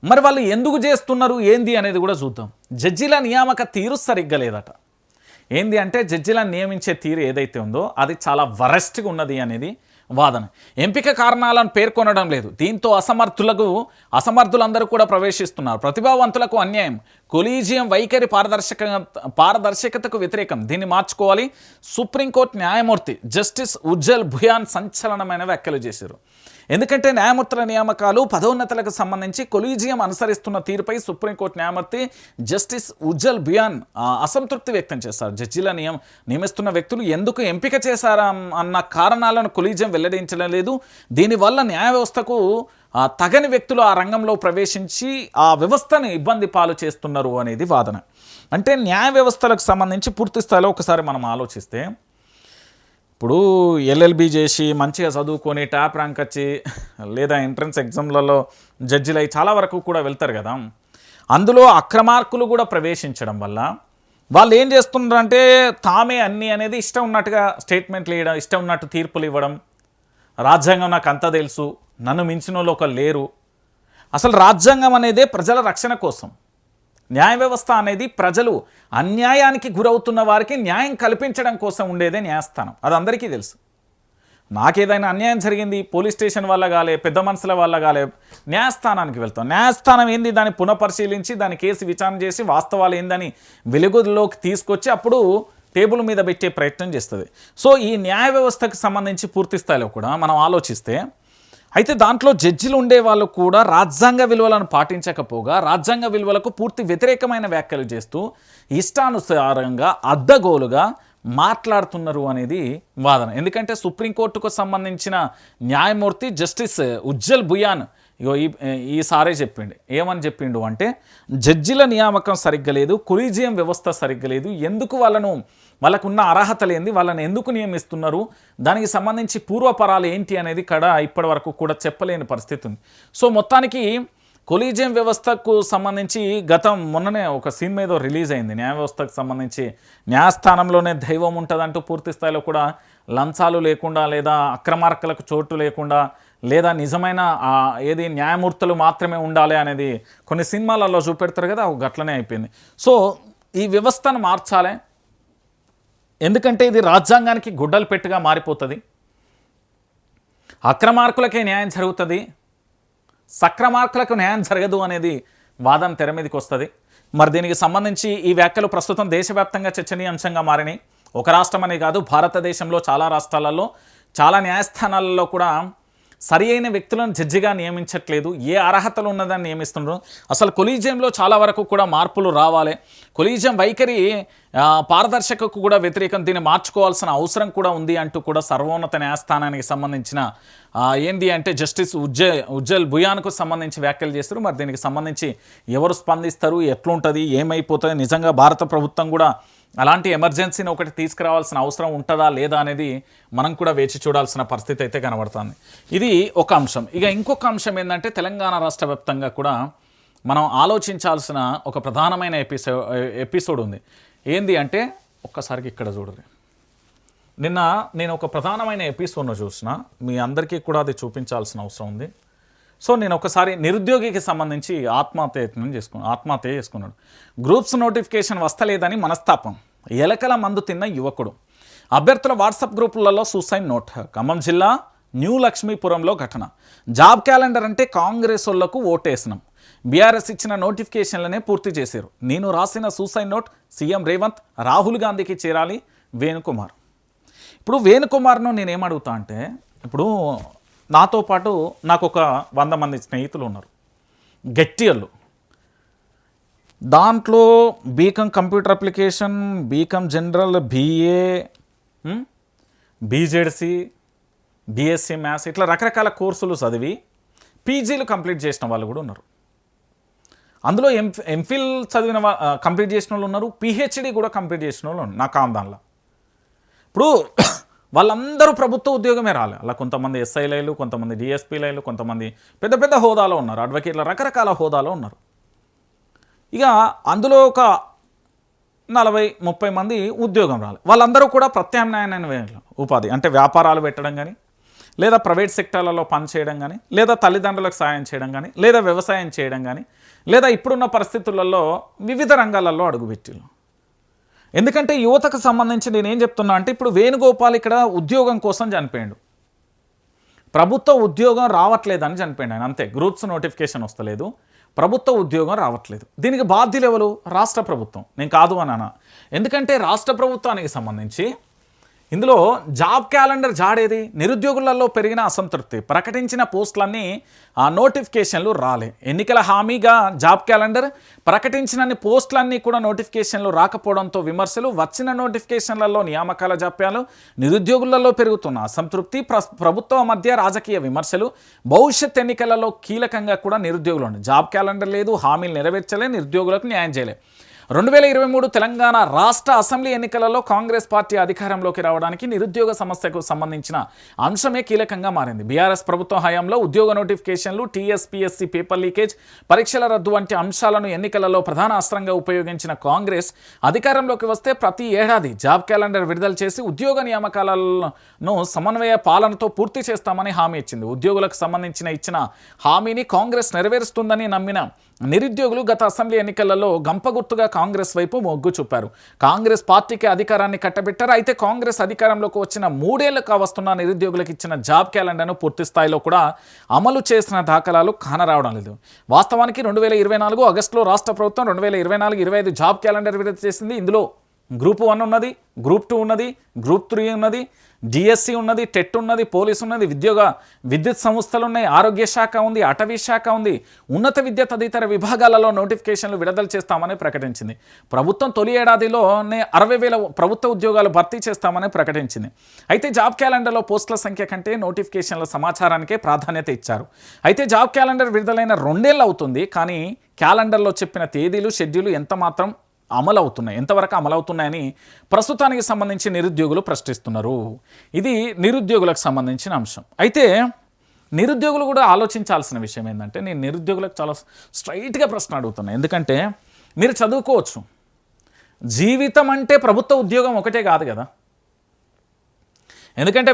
మరి వాళ్ళు ఎందుకు చేస్తున్నారు ఏంది అనేది కూడా చూద్దాం. జడ్జీల నియామక తీరు సరిగ్గా లేదట. ఏంది అంటే జడ్జీలను నియమించే తీరు ఏదైతే ఉందో అది చాలా వరస్ట్గా ఉన్నది అనేది వాదన. ఎంపిక కారణాలను పేర్కొనడం లేదు. దీంతో అసమర్థులందరూ కూడా ప్రవేశిస్తున్నారు. ప్రతిభావంతులకు అన్యాయం. కొలీజియం వైఖరి పారదర్శకతకు వ్యతిరేకం. దీన్ని మార్చుకోవాలి. సుప్రీంకోర్టు న్యాయమూర్తి జస్టిస్ ఉజ్జల్ భుయాన్ సంచలనమైన వ్యాఖ్యలు చేశారు. ఎందుకంటే న్యాయమూర్తుల నియామకాలు, పదోన్నతులకు సంబంధించి కొలీజియం అనుసరిస్తున్న తీరుపై సుప్రీంకోర్టు న్యాయమూర్తి జస్టిస్ ఉజ్జల్ భుయాన్ అసంతృప్తి వ్యక్తం చేశారు. జడ్జీల నియమిస్తున్న వ్యక్తులు ఎందుకు ఎంపిక చేశారా అన్న కారణాలను కొలీజియం వెల్లడించడం లేదు. దీనివల్ల న్యాయ వ్యవస్థకు తగని వ్యక్తులు ఆ రంగంలో ప్రవేశించి ఆ వ్యవస్థను ఇబ్బంది పాలు చేస్తున్నారు అనేది వాదన. అంటే న్యాయ వ్యవస్థలకు సంబంధించి పూర్తి స్థాయిలో ఒకసారి మనం ఆలోచిస్తే, ఇప్పుడు ఎల్ఎల్బి చేసి మంచిగా చదువుకొని టాప్ ర్యాంక్ వచ్చి లేదా ఎంట్రన్స్ ఎగ్జామ్లలో జడ్జిలు అయి చాలా వరకు కూడా వెళ్తారు కదా, అందులో అక్రమార్కులు కూడా ప్రవేశించడం వల్ల వాళ్ళు ఏం చేస్తున్నారంటే తామే అన్నీ అనేది ఇష్టం ఉన్నట్టుగా స్టేట్మెంట్లు ఇవ్వడం, ఇష్టం ఉన్నట్టు తీర్పులు ఇవ్వడం. రాజ్యాంగం నాకు అంతా తెలుసు, నన్ను మించిన వాళ్ళు ఒకరు లేరు. అసలు రాజ్యాంగం అనేదే ప్రజల రక్షణ కోసం. న్యాయ వ్యవస్థ అనేది ప్రజలు అన్యాయానికి గురవుతున్న వారికి న్యాయం కల్పించడం కోసం ఉండేదే న్యాయస్థానం. అది అందరికీ తెలుసు. నాకేదైనా అన్యాయం జరిగింది, పోలీస్ స్టేషన్ వల్ల కాలే, పెద్ద మనుషుల వల్ల కాలే, న్యాయస్థానానికి వెళ్తాం. న్యాయస్థానం ఏంది, దాన్ని పునఃపరిశీలించి దాని కేసు విచారణ చేసి వాస్తవాలు ఏందని వెలుగులోకి తీసుకొచ్చి అప్పుడు టేబుల్ మీద పెట్టే ప్రయత్నం చేస్తుంది. సో ఈ న్యాయ వ్యవస్థకు సంబంధించి పూర్తి స్థాయిలో కూడా మనం ఆలోచిస్తే, అయితే దాంట్లో జడ్జిలు ఉండే వాళ్ళు కూడా రాజ్యాంగ విలువలను పాటించకపోగా రాజ్యాంగ విలువలకు పూర్తి వ్యతిరేకమైన వ్యాఖ్యలు చేస్తూ ఇష్టానుసారంగా అడ్డగోలుగా మాట్లాడుతున్నారు అనేది వాదన. ఎందుకంటే సుప్రీంకోర్టుకు సంబంధించిన న్యాయమూర్తి జస్టిస్ ఉజ్జల్ భుయాన్ ఈసారే ఏమని చెప్పిండు అంటే, జడ్జిల నియామకం సరిగ్గా లేదు, కొలీజియం వ్యవస్థ సరిగ్గా లేదు, ఎందుకు వాళ్ళకున్న అర్హత లేనిది వాళ్ళని ఎందుకు నియమిస్తున్నారు, దానికి సంబంధించి పూర్వపరాలు ఏంటి అనేది ఇప్పటి వరకు కూడా చెప్పలేని పరిస్థితి ఉంది. సో మొత్తానికి కొలీజియం వ్యవస్థకు సంబంధించి మొన్ననే ఒక సీన్ మీద రిలీజ్ అయింది. న్యాయ వ్యవస్థకు సంబంధించి న్యాయస్థానంలోనే దైవం ఉంటుందంటూ పూర్తి స్థాయిలో కూడా లంచాలు లేకుండా, లేదా అక్రమార్కులకు చోటు లేకుండా, లేదా నిజమైన ఏది న్యాయమూర్తులు మాత్రమే ఉండాలి అనేది కొన్ని సినిమాలలో చూపెడతారు కదా, గట్లనే అయిపోయింది. సో ఈ వ్యవస్థను మార్చాలి. ఎందుకంటే ఇది రాజ్యాంగానికి గుడ్డలు పెట్టుగా మారిపోతుంది. అక్రమార్కులకే న్యాయం జరుగుతుంది, సక్రమార్కులకు న్యాయం జరగదు అనేది వాదన తెర మీదకి వస్తుంది. మరి దీనికి సంబంధించి ఈ వ్యాఖ్యలు ప్రస్తుతం దేశవ్యాప్తంగా చర్చనీయాంశంగా మారినాయి. ఒక రాష్ట్రం అనే కాదు, భారతదేశంలో చాలా రాష్ట్రాలలో చాలా న్యాయస్థానాలలో కూడా సరి అయిన వ్యక్తులను జడ్జిగా నియమించట్లేదు. ఏ అర్హతలు ఉన్నదాన్ని నియమిస్తున్నారు. అసలు కొలీజియంలో చాలా వరకు కూడా మార్పులు రావాలి. కొలీజియం వైఖరి పారదర్శకకు కూడా వ్యతిరేకం, దీన్ని మార్చుకోవాల్సిన అవసరం కూడా ఉంది అంటూ కూడా సర్వోన్నత న్యాయస్థానానికి సంబంధించిన ఏంది అంటే జస్టిస్ ఉజ్జల్ భుయాన్కు సంబంధించి వ్యాఖ్యలు చేస్తారు. మరి దీనికి సంబంధించి ఎవరు స్పందిస్తారు, ఎట్లుంటుంది, ఏమైపోతుంది, నిజంగా భారత ప్రభుత్వం కూడా అలాంటి ఎమర్జెన్సీని ఒకటి తీసుకురావాల్సిన అవసరం ఉంటుందా లేదా అనేది మనం కూడా వేచి చూడాల్సిన పరిస్థితి అయితే కనబడుతుంది. ఇది ఒక అంశం. ఇక ఇంకొక అంశం ఏంటంటే తెలంగాణ రాష్ట్ర వ్యాప్తంగా కూడా మనం ఆలోచించాల్సిన ఒక ప్రధానమైన ఎపిసోడ్ ఉంది. ఏంది అంటే ఒక్కసారికి ఇక్కడ చూడండి. నిన్న నేను ఒక ప్రధానమైన ఎపిసోడ్ను చూసిన, మీ అందరికీ కూడా అది చూపించాల్సిన అవసరం ఉంది. సో నేను ఒకసారి నిరుద్యోగికి సంబంధించి ఆత్మహత్య చేసుకున్నాడు. గ్రూప్స్ నోటిఫికేషన్ వస్తలేదని మనస్తాపం, ఎలకల మందు తిన్న యువకుడు. అభ్యర్థుల వాట్సాప్ గ్రూపులలో సూసైడ్ నోట్. ఖమ్మం జిల్లా న్యూ లక్ష్మీపురంలో ఘటన. జాబ్ క్యాలెండర్ అంటే కాంగ్రెస్ వాళ్ళకు ఓటేసినాం, బీఆర్ఎస్ ఇచ్చిన నోటిఫికేషన్లనే పూర్తి చేశారు. నేను రాసిన suicide note CM Revanth Rahul గాంధీకి చేరాలి. వేణుకుమార్. ఇప్పుడు వేణుకుమార్ను నేనేమడుగుతా అంటే, ఇప్పుడు నాతో పాటు నాకు ఒక 100 మంది స్నేహితులు ఉన్నారు, గట్టియళ్ళు. దాంట్లో BCom computer application, BCom general, BA, BZC, BSc maths, ఇట్లా రకరకాల కోర్సులు చదివి పీజీలు కంప్లీట్ చేసిన వాళ్ళు కూడా ఉన్నారు. అందులో ఎంఫిల్ చదివిన కంప్లీట్ చేసిన వాళ్ళు ఉన్నారు, పిహెచ్డి కూడా కంప్లీట్ చేసిన వాళ్ళు ఉన్నారు. నాకు దానిలో ఇప్పుడు వాళ్ళందరూ ప్రభుత్వ ఉద్యోగమే రాలే. అలా కొంతమంది ఎస్ఐలైలు, కొంతమంది డిఎస్పీలైలు, కొంతమంది పెద్ద పెద్ద హోదాలో ఉన్నారు, అడ్వకేట్ల రకరకాల హోదాలో ఉన్నారు. ఇక అందులో ఒక 40-30 మంది ఉద్యోగం రాలే. వాళ్ళందరూ కూడా ప్రత్యామ్నాయమైన ఉపాధి అంటే వ్యాపారాలు పెట్టడం కానీ, లేదా ప్రైవేట్ సెక్టార్లలో పనిచేయడం కానీ, లేదా తల్లిదండ్రులకు సాయం చేయడం కానీ, లేదా వ్యవసాయం చేయడం కానీ, లేదా ఇప్పుడున్న పరిస్థితులలో వివిధ రంగాలలో అడుగుపెట్టిళ్ళు. ఎందుకంటే యువతకు సంబంధించి నేనేం చెప్తున్నా అంటే, ఇప్పుడు వేణుగోపాల్ ఇక్కడ ఉద్యోగం కోసం చనిపోయాడు, ప్రభుత్వ ఉద్యోగం రావట్లేదని చనిపోయాడు ఆయన, అంతే. గ్రూప్స్ నోటిఫికేషన్ వస్తలేదు, ప్రభుత్వ ఉద్యోగం రావట్లేదు. దీనికి బాధ్యులు ఎవరు? రాష్ట్ర ప్రభుత్వం. నేను కాదు అన్నానా. ఎందుకంటే రాష్ట్ర ప్రభుత్వానికి సంబంధించి ఇందులో జాబ్ క్యాలెండర్ జాడేది. నిరుద్యోగులలో పెరిగిన అసంతృప్తి, ప్రకటించిన పోస్టులన్నీ ఆ నోటిఫికేషన్లు రాలే. ఎన్నికల హామీగా జాబ్ క్యాలెండర్, ప్రకటించిన పోస్టులన్నీ కూడా నోటిఫికేషన్లు రాకపోవడంతో విమర్శలు, వచ్చిన నోటిఫికేషన్లలో నియామకాల జాప్యాలు, నిరుద్యోగులలో పెరుగుతున్న అసంతృప్తి, ప్రభుత్వం మధ్య రాజకీయ విమర్శలు, భవిష్యత్ ఎన్నికలలో కీలకంగా కూడా నిరుద్యోగులు ఉండే. జాబ్ క్యాలెండర్ లేదు, హామీలు నెరవేర్చలే, నిరుద్యోగులకు న్యాయం చేయలే. 2023 తెలంగాణ రాష్ట్ర అసెంబ్లీ ఎన్నికలలో కాంగ్రెస్ పార్టీ అధికారంలోకి రావడానికి నిరుద్యోగ సమస్యకు సంబంధించిన అంశమే కీలకంగా మారింది. బీఆర్ఎస్ ప్రభుత్వ హయాంలో ఉద్యోగ నోటిఫికేషన్లు, టీఎస్పీఎస్సీ పేపర్ లీకేజ్, పరీక్షల రద్దు వంటి అంశాలను ఎన్నికలలో ప్రధాన అస్త్రంగా ఉపయోగించిన కాంగ్రెస్ అధికారంలోకి వస్తే ప్రతి ఏడాది జాబ్ క్యాలెండర్ విడుదల చేసి ఉద్యోగ నియామకాలను సమన్వయ పాలనతో పూర్తి చేస్తామని హామీ ఇచ్చింది. ఉద్యోగులకు సంబంధించిన ఇచ్చిన హామీని కాంగ్రెస్ నెరవేరుస్తుందని నమ్మిన నిరుద్యోగులు గత అసెంబ్లీ ఎన్నికలలో గంపగుర్తుగా కాంగ్రెస్ వైపు మొగ్గు చూపారు. కాంగ్రెస్ పార్టీకి అధికారాన్ని కట్టబెట్టారు. అయితే కాంగ్రెస్ అధికారంలోకి వచ్చిన 3 ఏళ్లుగా వస్తున్న నిరుద్యోగులకు ఇచ్చిన జాబ్ క్యాలెండర్ను పూర్తి స్థాయిలో కూడా అమలు చేసిన దాఖలాలు కానరావడం లేదు. వాస్తవానికి 2024 ఆగస్టులో రాష్ట్ర ప్రభుత్వం 2024-25 జాబ్ క్యాలెండర్ విడుదల చేసింది. ఇందులో గ్రూప్ 1 ఉన్నది, గ్రూప్ 2 ఉన్నది, గ్రూప్ 3 ఉన్నది, డిఎస్సి ఉన్నది, టెట్ ఉన్నది, పోలీసు ఉన్నది, విద్యుత్ సంస్థలు ఉన్నాయి, ఆరోగ్య శాఖ ఉంది, అటవీ శాఖ ఉంది, ఉన్నత విద్య తదితర విభాగాలలో నోటిఫికేషన్లు విడుదల చేస్తామని ప్రకటించింది. ప్రభుత్వం తొలి ఏడాదిలోనే 60,000 ప్రభుత్వ ఉద్యోగాలు భర్తీ చేస్తామని ప్రకటించింది. అయితే జాబ్ క్యాలెండర్లో పోస్టుల సంఖ్య కంటే నోటిఫికేషన్ల సమాచారానికే ప్రాధాన్యత ఇచ్చారు. అయితే జాబ్ క్యాలెండర్ విడుదలైన 2 ఏళ్ళు అవుతుంది, కానీ క్యాలెండర్లో చెప్పిన తేదీలు, షెడ్యూల్ ఎంతవరకు అమలవుతున్నాయని ప్రస్తుతానికి సంబంధించి నిరుద్యోగులు ప్రశ్నిస్తున్నారు. ఇది నిరుద్యోగులకు సంబంధించిన అంశం. అయితే నిరుద్యోగులు కూడా ఆలోచించాల్సిన విషయం ఏంటంటే, నేను నిరుద్యోగులకు చాలా స్ట్రైట్గా ప్రశ్న అడుగుతున్నాను. ఎందుకంటే మీరు చదువుకోవచ్చు, జీవితం అంటే ప్రభుత్వ ఉద్యోగం ఒకటే కాదు కదా. ఎందుకంటే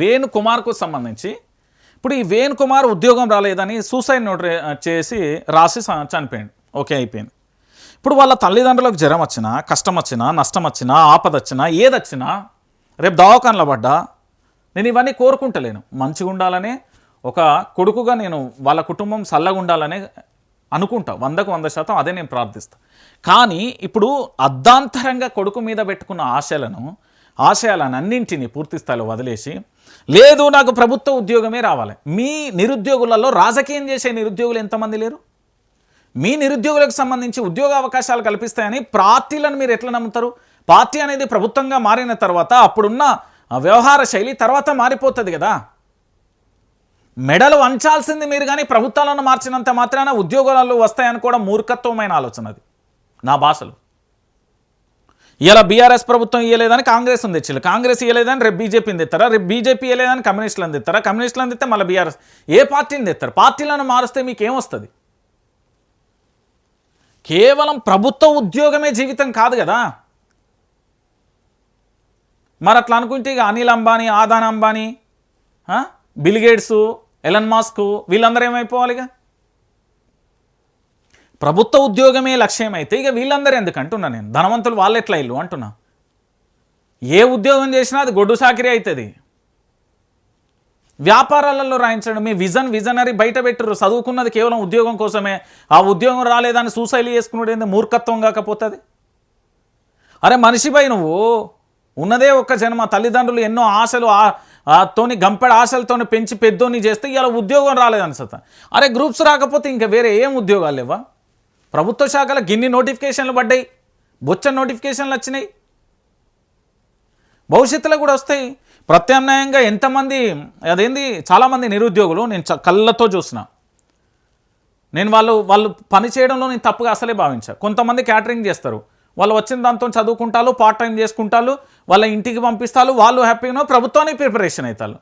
వేణుకుమార్కు సంబంధించి ఇప్పుడు ఈ వేణుకుమార్ ఉద్యోగం రాలేదని సూసైడ్ నోట్ రాసి చనిపోయాడు. ఓకే, అయిపోయింది. ఇప్పుడు వాళ్ళ తల్లిదండ్రులకు జ్వరం వచ్చినా, కష్టం వచ్చినా, నష్టం వచ్చినా, ఆపద వచ్చినా, ఏదొచ్చినా, రేపు దవాఖానలో పడ్డా నేను ఇవన్నీ కోరుకుంటలేను. మంచిగా ఉండాలనే ఒక కొడుకుగా నేను వాళ్ళ కుటుంబం చల్లగా ఉండాలనే అనుకుంటా. 100% అదే నేను ప్రార్థిస్తాను. కానీ ఇప్పుడు అర్ధాంతరంగా కొడుకు మీద పెట్టుకున్న ఆశయాలను అన్నింటినీ పూర్తి స్థాయిలో వదిలేసి, లేదు నాకు ప్రభుత్వ ఉద్యోగమే రావాలి. మీ నిరుద్యోగులలో రాజకీయం చేసే నిరుద్యోగులు ఎంతమంది లేరు? మీ నిరుద్యోగులకు సంబంధించి ఉద్యోగ అవకాశాలు కల్పిస్తాయని పార్టీలను మీరు ఎట్లా నమ్ముతారు? పార్టీ అనేది ప్రభుత్వంగా మారిన తర్వాత అప్పుడున్న వ్యవహార శైలి తర్వాత మారిపోతుంది కదా. మెడలు వంచాల్సింది మీరు, కానీ ప్రభుత్వాలను మార్చినంత మాత్రాన ఉద్యోగాలు వస్తాయనుకోవడం మూర్ఖత్వమైన ఆలోచన అది నా భాషలో. ఇలా బీఆర్ఎస్ ప్రభుత్వం ఇవ్వలేదని కాంగ్రెస్ ఉంది తెచ్చిల్లు, కాంగ్రెస్ ఇవ్వలేదని రేపు బీజేపీని తెస్తారా, రేపు బీజేపీ ఇవ్వలేదని కమ్యూనిస్టులను తెస్తారా, కమ్యూనిస్టులను తెస్తే మళ్ళీ బీఆర్ఎస్, ఏ పార్టీని తెస్తారు? పార్టీలను మారుస్తే మీకు ఏమొస్తుంది? కేవలం ప్రభుత్వ ఉద్యోగమే జీవితం కాదు కదా. మరి అట్లా అనుకుంటే ఇక అనిల్ అంబానీ, ఆదాన్ Ambani, Bill Gates, Elon Musk వీళ్ళందరూ ఏమైపోవాలిగా? ప్రభుత్వ ఉద్యోగమే లక్ష్యం అయితే ఇక వీళ్ళందరూ ఎందుకు అంటున్నా నేను. ధనవంతులు వాళ్ళు ఎట్లా ఇల్లు అంటున్నా. ఏ ఉద్యోగం చేసినా అది గొడ్డు సాకిరీ అవుతుంది. వ్యాపారాలలో రాయించడం మీ విజనరీ బయట పెట్టరు. చదువుకున్నది కేవలం ఉద్యోగం కోసమే. ఆ ఉద్యోగం రాలేదని సూసైడ్ చేసుకున్నాడు ఏంది మూర్ఖత్వం కాకపోతుంది? అరే మనిషిపై నువ్వు ఉన్నదే ఒక్క జన్మ, తల్లిదండ్రులు ఎన్నో ఆశలు తోని గంపెడ ఆశలతోని పెంచి పెద్దోని చేస్తే ఇలా ఉద్యోగం రాలేదనిసత. అరే గ్రూప్స్ రాకపోతే ఇంకా వేరే ఏం ఉద్యోగాలు లేవా? ప్రభుత్వ శాఖలకు గిన్ని నోటిఫికేషన్లు పడ్డాయి, బొచ్చ నోటిఫికేషన్లు వచ్చినాయి, భవిష్యత్తులో కూడా వస్తాయి. ప్రత్యామ్నాయంగా ఎంతమంది అదేంది చాలామంది నిరుద్యోగులు నేను కళ్ళతో చూసిన. నేను వాళ్ళు పని చేయడంలో నేను తప్పుగా అసలే భావించా. కొంతమంది క్యాటరింగ్ చేస్తారు, వాళ్ళు వచ్చిన దాంతో చదువుకుంటారు, పార్ట్ టైం చేసుకుంటారు, వాళ్ళ ఇంటికి పంపిస్తారు, వాళ్ళు హ్యాపీగా ప్రభుత్వానికి ప్రిపరేషన్ అవుతారు.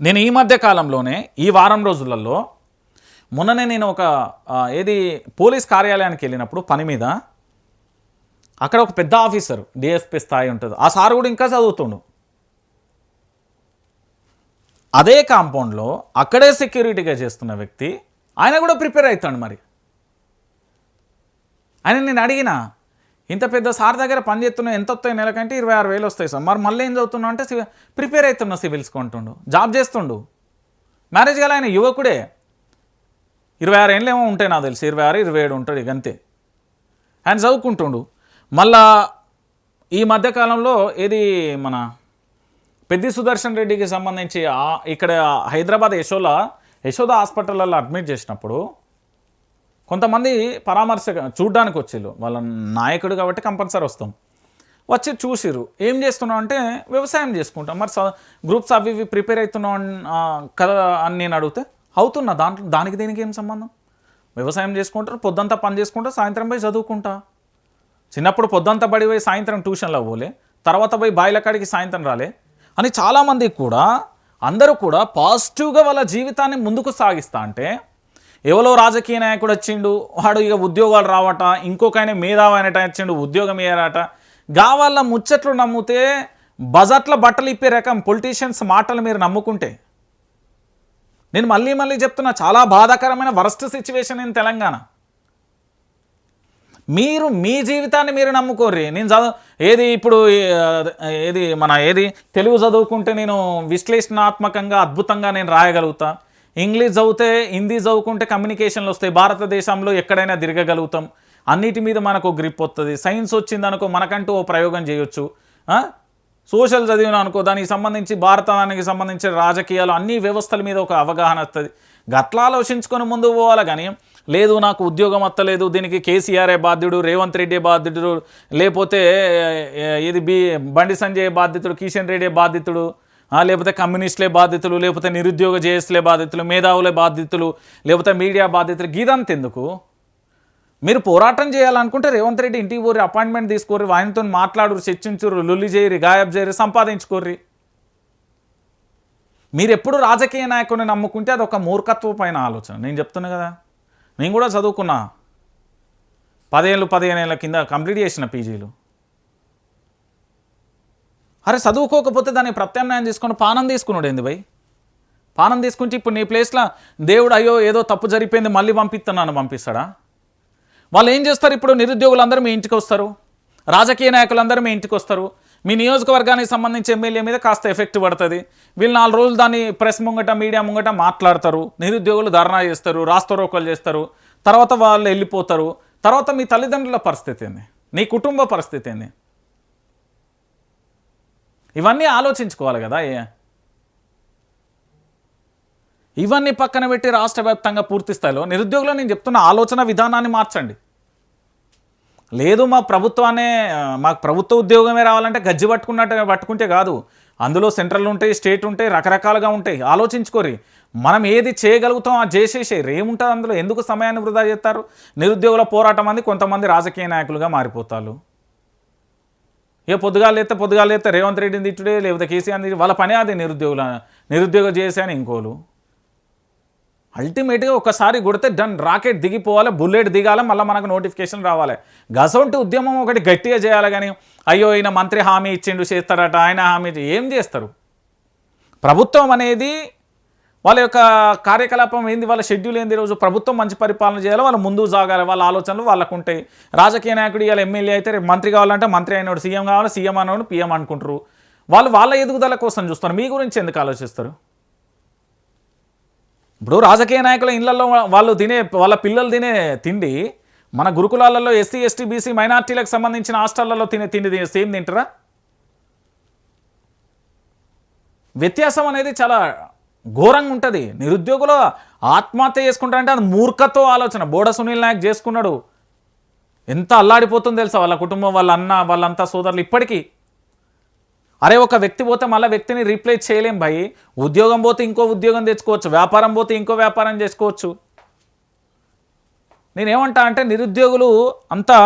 నేను ఈ మధ్య కాలంలోనే ఈ వారం రోజులలో మొన్ననే నేను ఒక పోలీస్ కార్యాలయానికి వెళ్ళినప్పుడు పని మీద, అక్కడ ఒక పెద్ద ఆఫీసర్ డిఎస్పీ స్థాయి ఉంటుంది, ఆ సార్ కూడా ఇంకా చదువుతుండు. అదే కాంపౌండ్లో అక్కడే సెక్యూరిటీగా చేస్తున్న వ్యక్తి ఆయన కూడా ప్రిపేర్ అవుతాడు. మరి ఆయన నేను అడిగిన, ఇంత పెద్ద సార్ దగ్గర పని చేస్తున్నావు, ఎంత వస్తాయి నెలకంటే 26,000 వస్తాయి సార్. మరి మళ్ళీ ఏం చదువుతున్నావు అంటే ప్రిపేర్ అవుతున్నా సివిల్స్కి అంటుండు, జాబ్ చేస్తుండు. మ్యారేజ్ గల ఆయన యువకుడే, 26 ఏళ్ళు ఏమో ఉంటాయి నాకు తెలిసి, 26, 27 ఉంటాడు ఇక అంతే. ఆయన చదువుకుంటుండు. మళ్ళా ఈ మధ్యకాలంలో మన పెద్ది సుదర్శన్ రెడ్డికి సంబంధించి ఇక్కడ హైదరాబాద్ యశోద హాస్పిటల్లో అడ్మిట్ చేసినప్పుడు కొంతమంది పరామర్శ చూడ్డానికి వచ్చిళ్ళు. వాళ్ళ నాయకుడు కాబట్టి కంపల్సరీ వస్తాం. వచ్చి చూసిర్రు, ఏం చేస్తున్నావు అంటే వ్యవసాయం చేసుకుంటాం. మరి గ్రూప్స్ అవి ఇవి ప్రిపేర్ అవుతున్నావు కదా అని నేను అడిగితే, అవుతున్నా, దానికి దీనికి ఏం సంబంధం? వ్యవసాయం చేసుకుంటారు, పొద్దంతా పని చేసుకుంటారు, సాయంత్రం పోయి చదువుకుంటా. చిన్నప్పుడు పొద్దంతా బడి పోయి సాయంత్రం ట్యూషన్లో పోలే, తర్వాత పోయి బాయిల కాడికి సాయంత్రం రాలే అని చాలామంది కూడా అందరూ కూడా పాజిటివ్గా వాళ్ళ జీవితాన్ని ముందుకు సాగిస్తా అంటే, ఎవరో రాజకీయ నాయకుడు వచ్చిండు, వాడు ఇక ఉద్యోగాలు రావట, ఇంకొక ఆయన మేధావి అయినట వచ్చిండు ఉద్యోగం ఇయ్యారట, గావాళ్ళ ముచ్చట్లు నమ్మితే బజార్ల బట్టలు ఇప్పే రకం పొలిటీషియన్స్ మాటలు మీరు నమ్ముకుంటే, నేను మళ్ళీ చెప్తున్నా, చాలా బాధాకరమైన వరస్ట్ సిచ్యువేషన్ ఇన్ తెలంగాణ. మీరు మీ జీవితాన్ని మీరు నమ్ముకోర్రి. నేను ఇప్పుడు తెలుగు చదువుకుంటే నేను విశ్లేషణాత్మకంగా అద్భుతంగా నేను రాయగలుగుతా, ఇంగ్లీష్ చదివితే హిందీ చదువుకుంటే కమ్యూనికేషన్లు వస్తాయి, భారతదేశంలో ఎక్కడైనా తిరగగలుగుతాం, అన్నిటి మీద మనకు గ్రిప్ వస్తుంది. సైన్స్ వచ్చిందనుకో మనకంటూ ఓ ప్రయోగం చేయొచ్చు. సోషల్ చదివిన అనుకో దానికి సంబంధించి భారతానికి సంబంధించిన రాజకీయాలు అన్ని వ్యవస్థల మీద ఒక అవగాహన వస్తుంది. గట్లా ఆలోచించుకొని ముందుకు పోవాలి. కానీ లేదు నాకు ఉద్యోగం వస్తలేదు, దీనికి కేసీఆరే బాధ్యుడు, రేవంత్ రెడ్డి బాధ్యుడు, లేకపోతే బండి సంజయ్ బాధ్యతుడు, కిషన్ రెడ్డి బాధ్యతుడు, లేకపోతే కమ్యూనిస్టులే బాధ్యతలు, లేకపోతే నిరుద్యోగ జేఎస్లే బాధ్యతలు, మేధావులే బాధ్యతలు, లేకపోతే మీడియా బాధ్యతలు, గీదంత ఎందుకు? మీరు పోరాటం చేయాలనుకుంటే రేవంత్ రెడ్డి ఇంటికి పోరి, అపాయింట్మెంట్ తీసుకోర్రి, ఆయనతో మాట్లాడురు, చర్చించుర్రు, లొల్లి చేయరు, గాయబ్ చేయరు, సంపాదించుకోర్రి. మీరు ఎప్పుడు రాజకీయ నాయకుడిని నమ్ముకుంటే అది ఒక మూర్ఖత్వపైన ఆలోచన. నేను చెప్తున్నా కదా, నేను కూడా చదువుకున్నా, 15 ఏళ్ళ కింద కంప్లీట్ చేసిన పీజీలు. అరే చదువుకోకపోతే దాన్ని ప్రత్యామ్నాయం తీసుకొని పానం తీసుకున్నాడు ఏంది భయ్? పానం తీసుకుంటే ఇప్పుడు నీ ప్లేస్లో దేవుడు అయ్యో ఏదో తప్పు జరిగిపోయింది మళ్ళీ పంపిస్తాడా? వాళ్ళు ఏం చేస్తారు? ఇప్పుడు నిరుద్యోగులందరూ మీ ఇంటికి వస్తారు, రాజకీయ నాయకులందరూ మీ ఇంటికి వస్తారు, మీ నియోజకవర్గానికి సంబంధించి ఎమ్మెల్యే మీద కాస్త ఎఫెక్ట్ పడుతుంది. వీళ్ళు 4 రోజులు దాన్ని ప్రెస్ ముంగట మీడియా ముంగట మాట్లాడతారు, నిరుద్యోగులు ధర్నా చేస్తారు, రాస్తారోకోలు చేస్తారు, తర్వాత వాళ్ళు వెళ్ళిపోతారు. తర్వాత మీ తల్లిదండ్రుల పరిస్థితి ఏంది, నీ కుటుంబ పరిస్థితి ఏంది? ఇవన్నీ ఆలోచించుకోవాలి కదా. ఇవన్నీ పక్కన పెట్టి రాష్ట్ర వ్యాప్తంగా పూర్తి స్థాయిలో నిరుద్యోగులు నేను చెప్తున్న ఆలోచన విధానాన్ని మార్చండి. లేదు మా ప్రభుత్వాన్ని మాకు ప్రభుత్వ ఉద్యోగమే రావాలంటే గజ్జి పట్టుకుంటే కాదు. అందులో సెంట్రల్ ఉంటాయి, స్టేట్ ఉంటాయి, రకరకాలుగా ఉంటాయి. ఆలోచించుకోరి. మనం ఏది చేయగలుగుతాం అది చేసేసేయరు. ఏముంటుంది అందులో? ఎందుకు సమయాన్ని వృధా చేస్తారు? నిరుద్యోగుల పోరాటం అంది కొంతమంది రాజకీయ నాయకులుగా మారిపోతారు. ఇక పొద్దుగాలు లేస్తే రేవంత్ రెడ్డిని తిట్టుడే, లేకపోతే కేసీఆర్ తిట్టి వాళ్ళ పని అది నిరుద్యోగ చేసే అని ఇంకోలు. అల్టిమేట్గా ఒకసారి కొడితే డన్, రాకెట్ దిగిపోవాలి, బుల్లెట్ దిగాలి, మళ్ళీ మనకు నోటిఫికేషన్ రావాలి. గసంటి ఉద్యమం ఒకటి గట్టిగా చేయాలి. కానీ అయ్యో ఈయన మంత్రి హామీ ఇచ్చిండు చేస్తారట, ఆయన హామీ ఏం చేస్తారు? ప్రభుత్వం అనేది వాళ్ళ యొక్క కార్యకలాపం ఏంది, వాళ్ళ షెడ్యూల్ ఏంది? ఈరోజు ప్రభుత్వం మంచి పరిపాలన చేయాలి, వాళ్ళు ముందుకు సాగాలి, వాళ్ళ ఆలోచనలు వాళ్ళకు ఉంటాయి. రాజకీయ నాయకుడు ఇవాళ ఎమ్మెల్యే అయితే రేపు మంత్రి కావాలంటే మంత్రి అయినోడు సీఎం కావాలి, సీఎం అన్నోడు పీఎం అనుకుంటారు. వాళ్ళ ఎదుగుదల కోసం చూస్తారు. మీ గురించి ఎందుకు ఆలోచిస్తారు? ఇప్పుడు రాజకీయ నాయకుల ఇళ్లలో వాళ్ళ పిల్లలు తినే తిండి మన గురుకులాలలో ఎస్సీ ఎస్టీ బీసీ మైనార్టీలకు సంబంధించిన హాస్టళ్లలో తిండి సేమ్ తింటారా? వ్యత్యాసం అనేది చాలా ఘోరంగా ఉంటుంది. నిరుద్యోగులు ఆత్మహత్య చేసుకుంటారంటే అది మూర్ఖత్వ ఆలోచన. బోడ సునీల్ నాయక్ చేసుకున్నాడు. ఎంత అల్లాడిపోతుందో తెలుసా వాళ్ళ కుటుంబం, వాళ్ళ అన్న, వాళ్ళంతా సోదరులు. ఇప్పటికీ అరే ఒక వ్యక్తి పోతే మళ్ళీ వ్యక్తిని రీప్లేస్ చేయలేం భయ్. ఉద్యోగం పోతే ఇంకో ఉద్యోగం తెచ్చుకోవచ్చు, వ్యాపారం పోతే ఇంకో వ్యాపారం చేసుకోవచ్చు. నేనేమంటా అంటే నిరుద్యోగులు అంతా